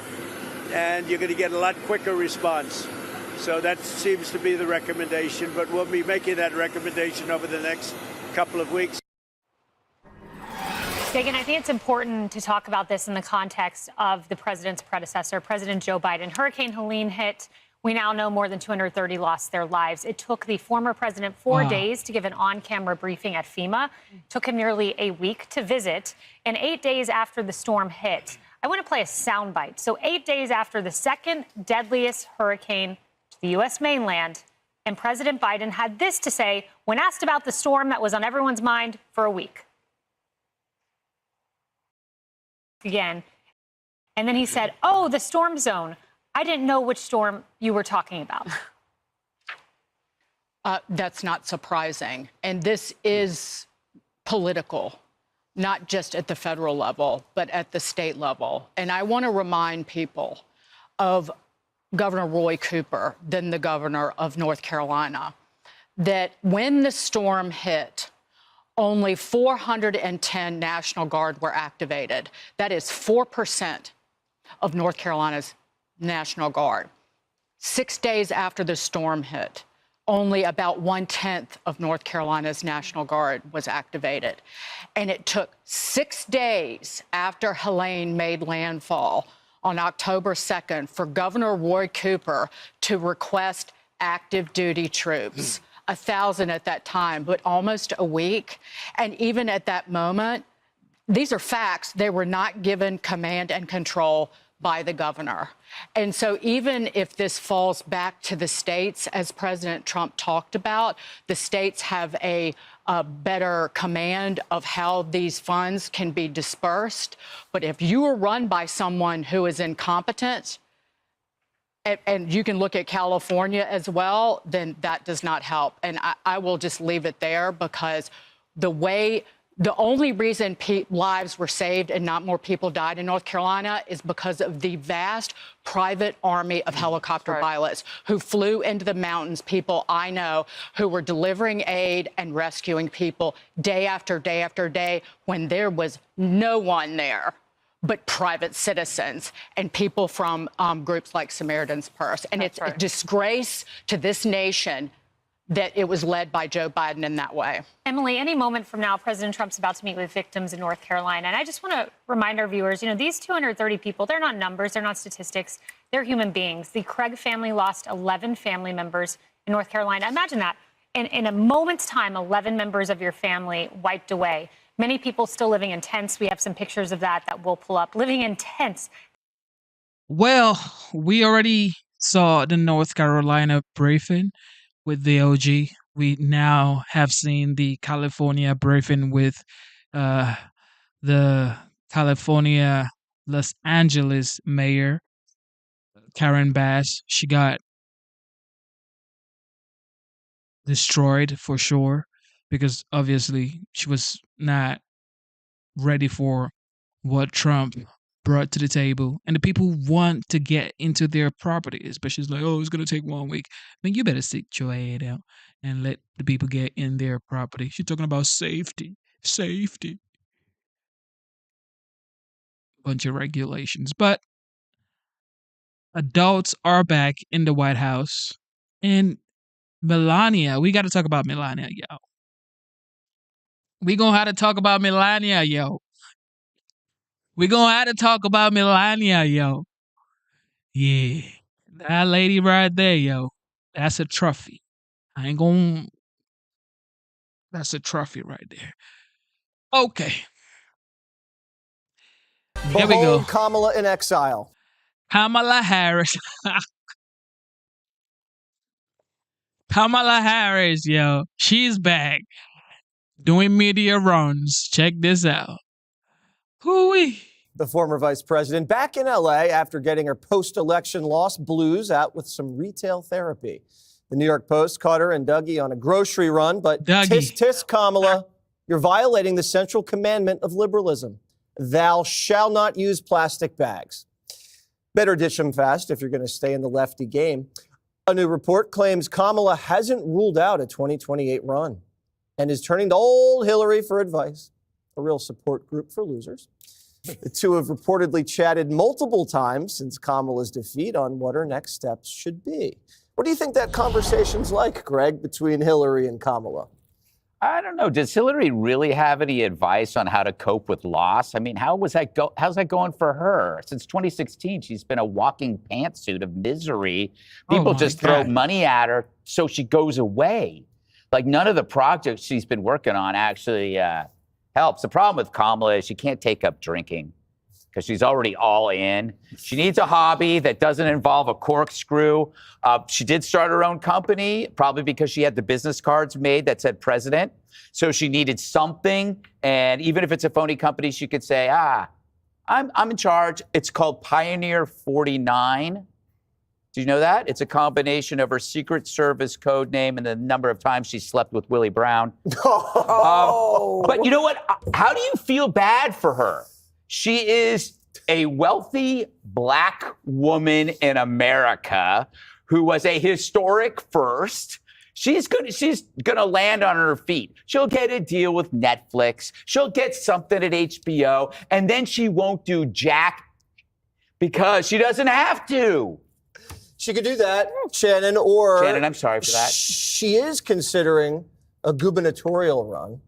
and you're going to get a lot quicker response. So that seems to be the recommendation, but we'll be making that recommendation over the next couple of weeks. Dagan, I think it's important to talk about this in the context of the president's predecessor, President Joe Biden. Hurricane Helene hit. We now know more than 230 lost their lives. It took the former president 4 days to give an on-camera briefing at FEMA. It took him nearly a week to visit. And 8 days after the storm hit, I want to play a soundbite. So 8 days after the second deadliest hurricane to the U.S. mainland, and President Biden had this to say when asked about the storm that was on everyone's mind for a week. Again. And then he said, "Oh, the storm zone. I didn't know which storm you were talking about." That's not surprising. And this is political, not just at the federal level, but at the state level. And I want to remind people of Governor Roy Cooper, then the governor of North Carolina, that when the storm hit, only 410 National Guard were activated. That is 4% of North Carolina's National Guard. 6 days after the storm hit, only about 1/10 of North Carolina's National Guard was activated. And it took 6 days after Helene made landfall on October 2nd for Governor Roy Cooper to request active duty troops. 1,000 at that time, but almost a week. And even at that moment, these are facts, they were not given command and control by the governor. And so even if this falls back to the states, as President Trump talked about, the states have a better command of how these funds can be dispersed. But if you are run by someone who is incompetent, and you can look at California as well, then that does not help. And I will just leave it there, because the only reason lives were saved and not more people died in North Carolina is because of the vast private army of helicopter pilots who flew into the mountains, people I know, who were delivering aid and rescuing people day after day after day when there was no one there but private citizens and people from groups like Samaritan's Purse. And it's a disgrace to this nation that it was led by Joe Biden in that way. Emily, any moment from now, President Trump's about to meet with victims in North Carolina. And I just want to remind our viewers, these 230 people, they're not numbers, they're not statistics, they're human beings. The Craig family lost 11 family members in North Carolina. Imagine that. In a moment's time, 11 members of your family wiped away. Many people still living in tents. We have some pictures of that we'll pull up. Living in tents. Well, we already saw the North Carolina briefing with the OG. We now have seen the California briefing with the California Los Angeles mayor, Karen Bass. She got destroyed for sure, because obviously she was not ready for what Trump brought to the table. And the people want to get into their properties, but she's like, oh, it's going to take 1 week. I mean, you better sit your head out and let the people get in their property. She's talking about safety. Bunch of regulations. But adults are back in the White House. And Melania, we got to talk about Melania, yo. We gonna have to talk about Melania, yo. We gonna have to talk about Melania, yo. Yeah. That lady right there, yo. That's a trophy. That's a trophy right there. Okay. Here we go. Behold Kamala in exile. Kamala Harris. Kamala Harris, yo. She's back. Doing media runs. Check this out. Hoo-wee. The former vice president back in L.A. after getting her post-election loss blues out with some retail therapy. The New York Post caught her and Dougie on a grocery run, but tisk, Kamala, you're violating the central commandment of liberalism. Thou shalt not use plastic bags. Better ditch them fast if you're going to stay in the lefty game. A new report claims Kamala hasn't ruled out a 2028 run and is turning to old Hillary for advice, a real support group for losers. The two have reportedly chatted multiple times since Kamala's defeat on what her next steps should be. What do you think that conversation's like, Greg, between Hillary and Kamala? I don't know. Does Hillary really have any advice on how to cope with loss? I mean, how's that going for her? Since 2016, she's been a walking pantsuit of misery. People just throw money at her so she goes away. Like, none of the projects she's been working on actually helps. The problem with Kamala is she can't take up drinking because she's already all in. She needs a hobby that doesn't involve a corkscrew. She did start her own company, probably because she had the business cards made that said president. So she needed something. And even if it's a phony company, she could say, I'm in charge. It's called Pioneer 49. Do you know that? It's a combination of her Secret Service code name and the number of times she slept with Willie Brown. But you know what? How do you feel bad for her? She is a wealthy black woman in America who was a historic first. She's gonna land on her feet. She'll get a deal with Netflix. She'll get something at HBO, and then she won't do jack because she doesn't have to. She could do that, Shannon, or... Shannon, I'm sorry for that. She is considering a gubernatorial run.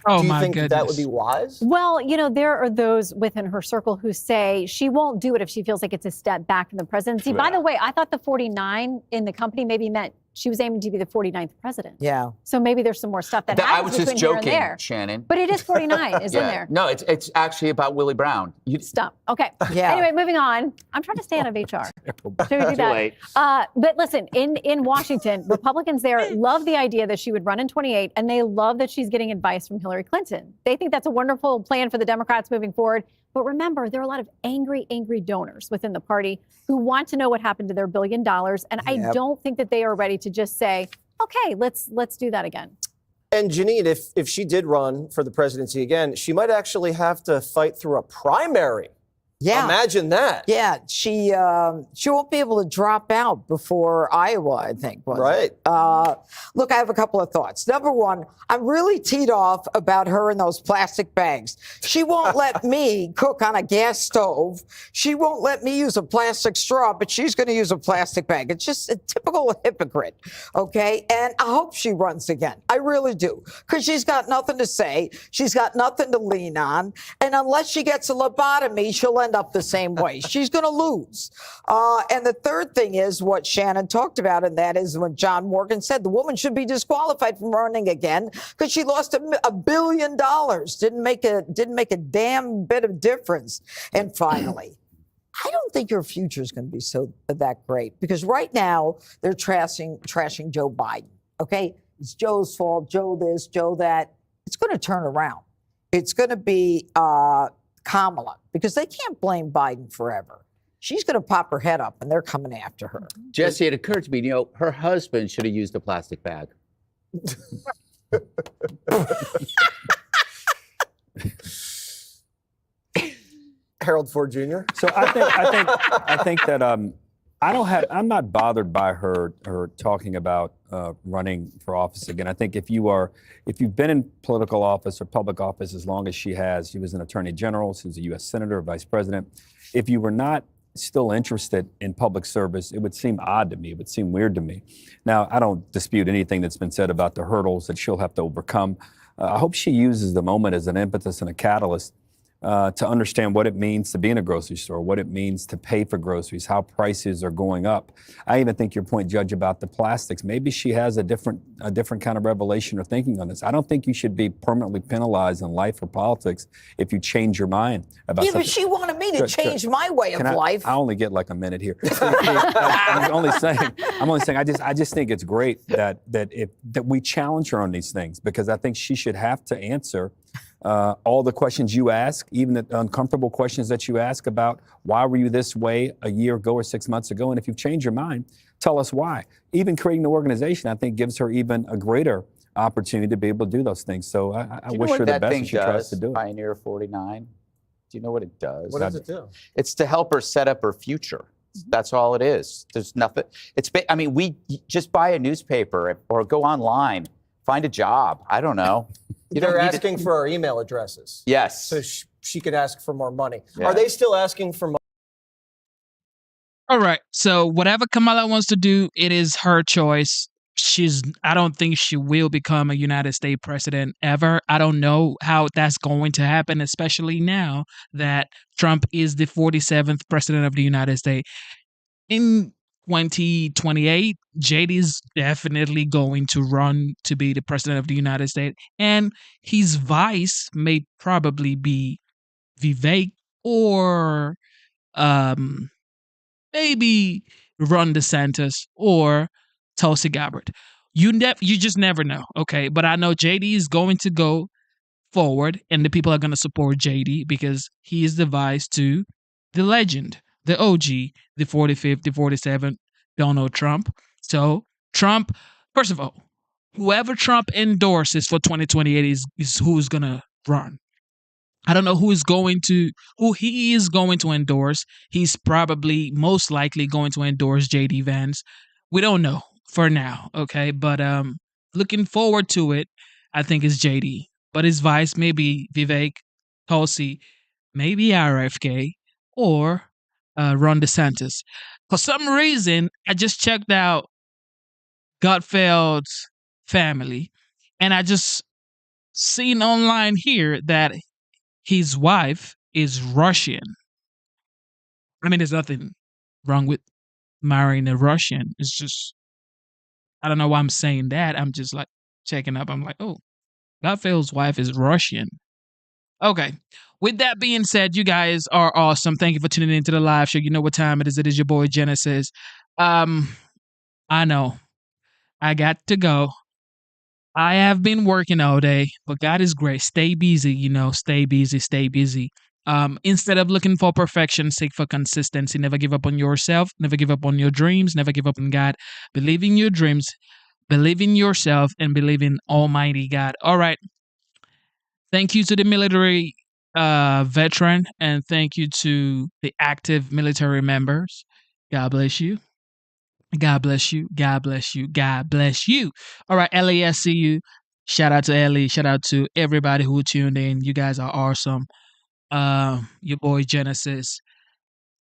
Oh, do you my think that would goodness. be wise? Well, there are those within her circle who say she won't do it if she feels like it's a step back in the presidency. By the way, I thought the 49 in the company maybe meant she was aiming to be the 49th president. Yeah. So maybe there's some more stuff that I happens was just between here and joking, there. Shannon. But it is 49 is in there. No, it's actually about Willie Brown. Stop. Okay. Yeah. Anyway, moving on. I'm trying to stay out of HR. Should we do Too that? late. But listen, in Washington, Republicans there love the idea that she would run in 28, and they love that she's getting advice from Hillary Clinton. They think that's a wonderful plan for the Democrats moving forward. But remember, there are a lot of angry donors within the party who want to know what happened to their $1 billion. And I don't think that they are ready to just say, okay, let's do that again. And Janine, if she did run for the presidency again, she might actually have to fight through a primary. Yeah. Imagine that. Yeah, she won't be able to drop out before Iowa, I think. Right. Look, I have a couple of thoughts. Number one, I'm really teed off about her and those plastic bags. She won't let me cook on a gas stove. She won't let me use a plastic straw, but she's going to use a plastic bag. It's just a typical hypocrite, okay? And I hope she runs again. I really do, because she's got nothing to say. She's got nothing to lean on. And unless she gets a lobotomy, she'll end up the same way. She's going to lose. And the third thing is what Shannon talked about, and that is when John Morgan said the woman should be disqualified from running again because she lost $1 billion. Didn't make a damn bit of difference. And finally, I don't think your future is going to be that great, because right now they're trashing Joe Biden. Okay, it's Joe's fault. Joe this, Joe that. It's going to turn around. It's going to be Kamala, because they can't blame Biden forever. She's going to pop her head up, and they're coming after her. Jesse, it occurred to me, her husband should have used a plastic bag. Harold Ford Jr. So I think that I'm not bothered by her talking about running for office again. I think if you've been in political office or public office as long as she has, she was an attorney general, she was a U.S. senator, vice president. If you were not still interested in public service, it would seem odd to me. It would seem weird to me. Now, I don't dispute anything that's been said about the hurdles that she'll have to overcome. I hope she uses the moment as an impetus and a catalyst to understand what it means to be in a grocery store, what it means to pay for groceries, how prices are going up. I even think your point, Judge, about the plastics, maybe she has a different kind of revelation or thinking on this. I don't think you should be permanently penalized in life or politics if you change your mind about something. But she wanted me to change my way of life. I only get like a minute here. I'm only saying. I just think it's great that we challenge her on these things, because I think she should have to answer all the questions you ask, even the uncomfortable questions that you ask about why were you this way a year ago or 6 months ago, and if you've changed your mind, tell us why. Even creating the organization, I think, gives her even a greater opportunity to be able to do those things. So I wish her the best as she tries to do it. Pioneer 49. Do you know what it does? What does it do? It's to help her set up her future. That's all it is. There's nothing. We just buy a newspaper or go online, find a job. I don't know. They're asking for our email addresses. Yes. So she could ask for more money. Yeah. Are they still asking for money? All right. So whatever Kamala wants to do, it is her choice. I don't think she will become a United States president ever. I don't know how that's going to happen, especially now that Trump is the 47th president of the United States. In 2028, JD is definitely going to run to be the president of the United States, and his vice may probably be Vivek or maybe Ron DeSantis or Tulsi Gabbard. You just never know, okay? But I know JD is going to go forward, and the people are going to support JD because he is the vice to the legend, the OG, the 45th, the 47th, Donald Trump. So Trump, first of all, whoever Trump endorses for 2028 is who's gonna run. I don't know who he is going to endorse. He's probably most likely going to endorse JD Vance. We don't know for now, okay? But looking forward to it, I think is JD. But his vice may be Vivek, Tulsi, maybe RFK, or Ron DeSantis. For some reason, I just checked out Gutfeld's family, and I just seen online here that his wife is Russian. I mean, there's nothing wrong with marrying a Russian. It's just, I don't know why I'm saying that. I'm just like checking up. I'm like, oh, Gutfeld's wife is Russian. Okay. With that being said, you guys are awesome. Thank you for tuning into the live show. You know what time it is. It is your boy Genesis. I know. I got to go. I have been working all day, but God is great. Stay busy, stay busy, stay busy. Instead of looking for perfection, seek for consistency. Never give up on yourself. Never give up on your dreams. Never give up on God. Believe in your dreams. Believe in yourself and believe in Almighty God. All right. Thank you to the military veteran and thank you to the active military members. God bless you. God bless you. God bless you. God bless you. All right, LASCU. Shout out to Ellie. Shout out to everybody who tuned in. You guys are awesome. Your boy Genesis.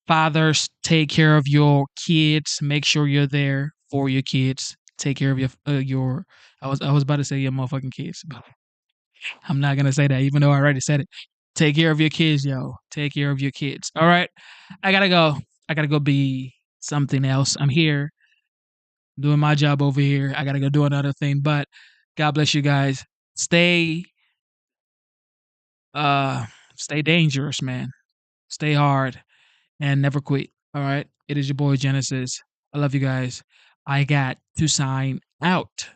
Fathers, take care of your kids. Make sure you're there for your kids. Take care of your. I was about to say your motherfucking kids, but I'm not gonna say that, even though I already said it. Take care of your kids, yo. Take care of your kids. All right, I gotta go. I gotta go be something else. I'm here doing my job over here. I gotta go do another thing. But God bless you guys. Stay stay dangerous, man. Stay hard and never quit. All right. It is your boy Genesis. I love you guys. I got to sign out.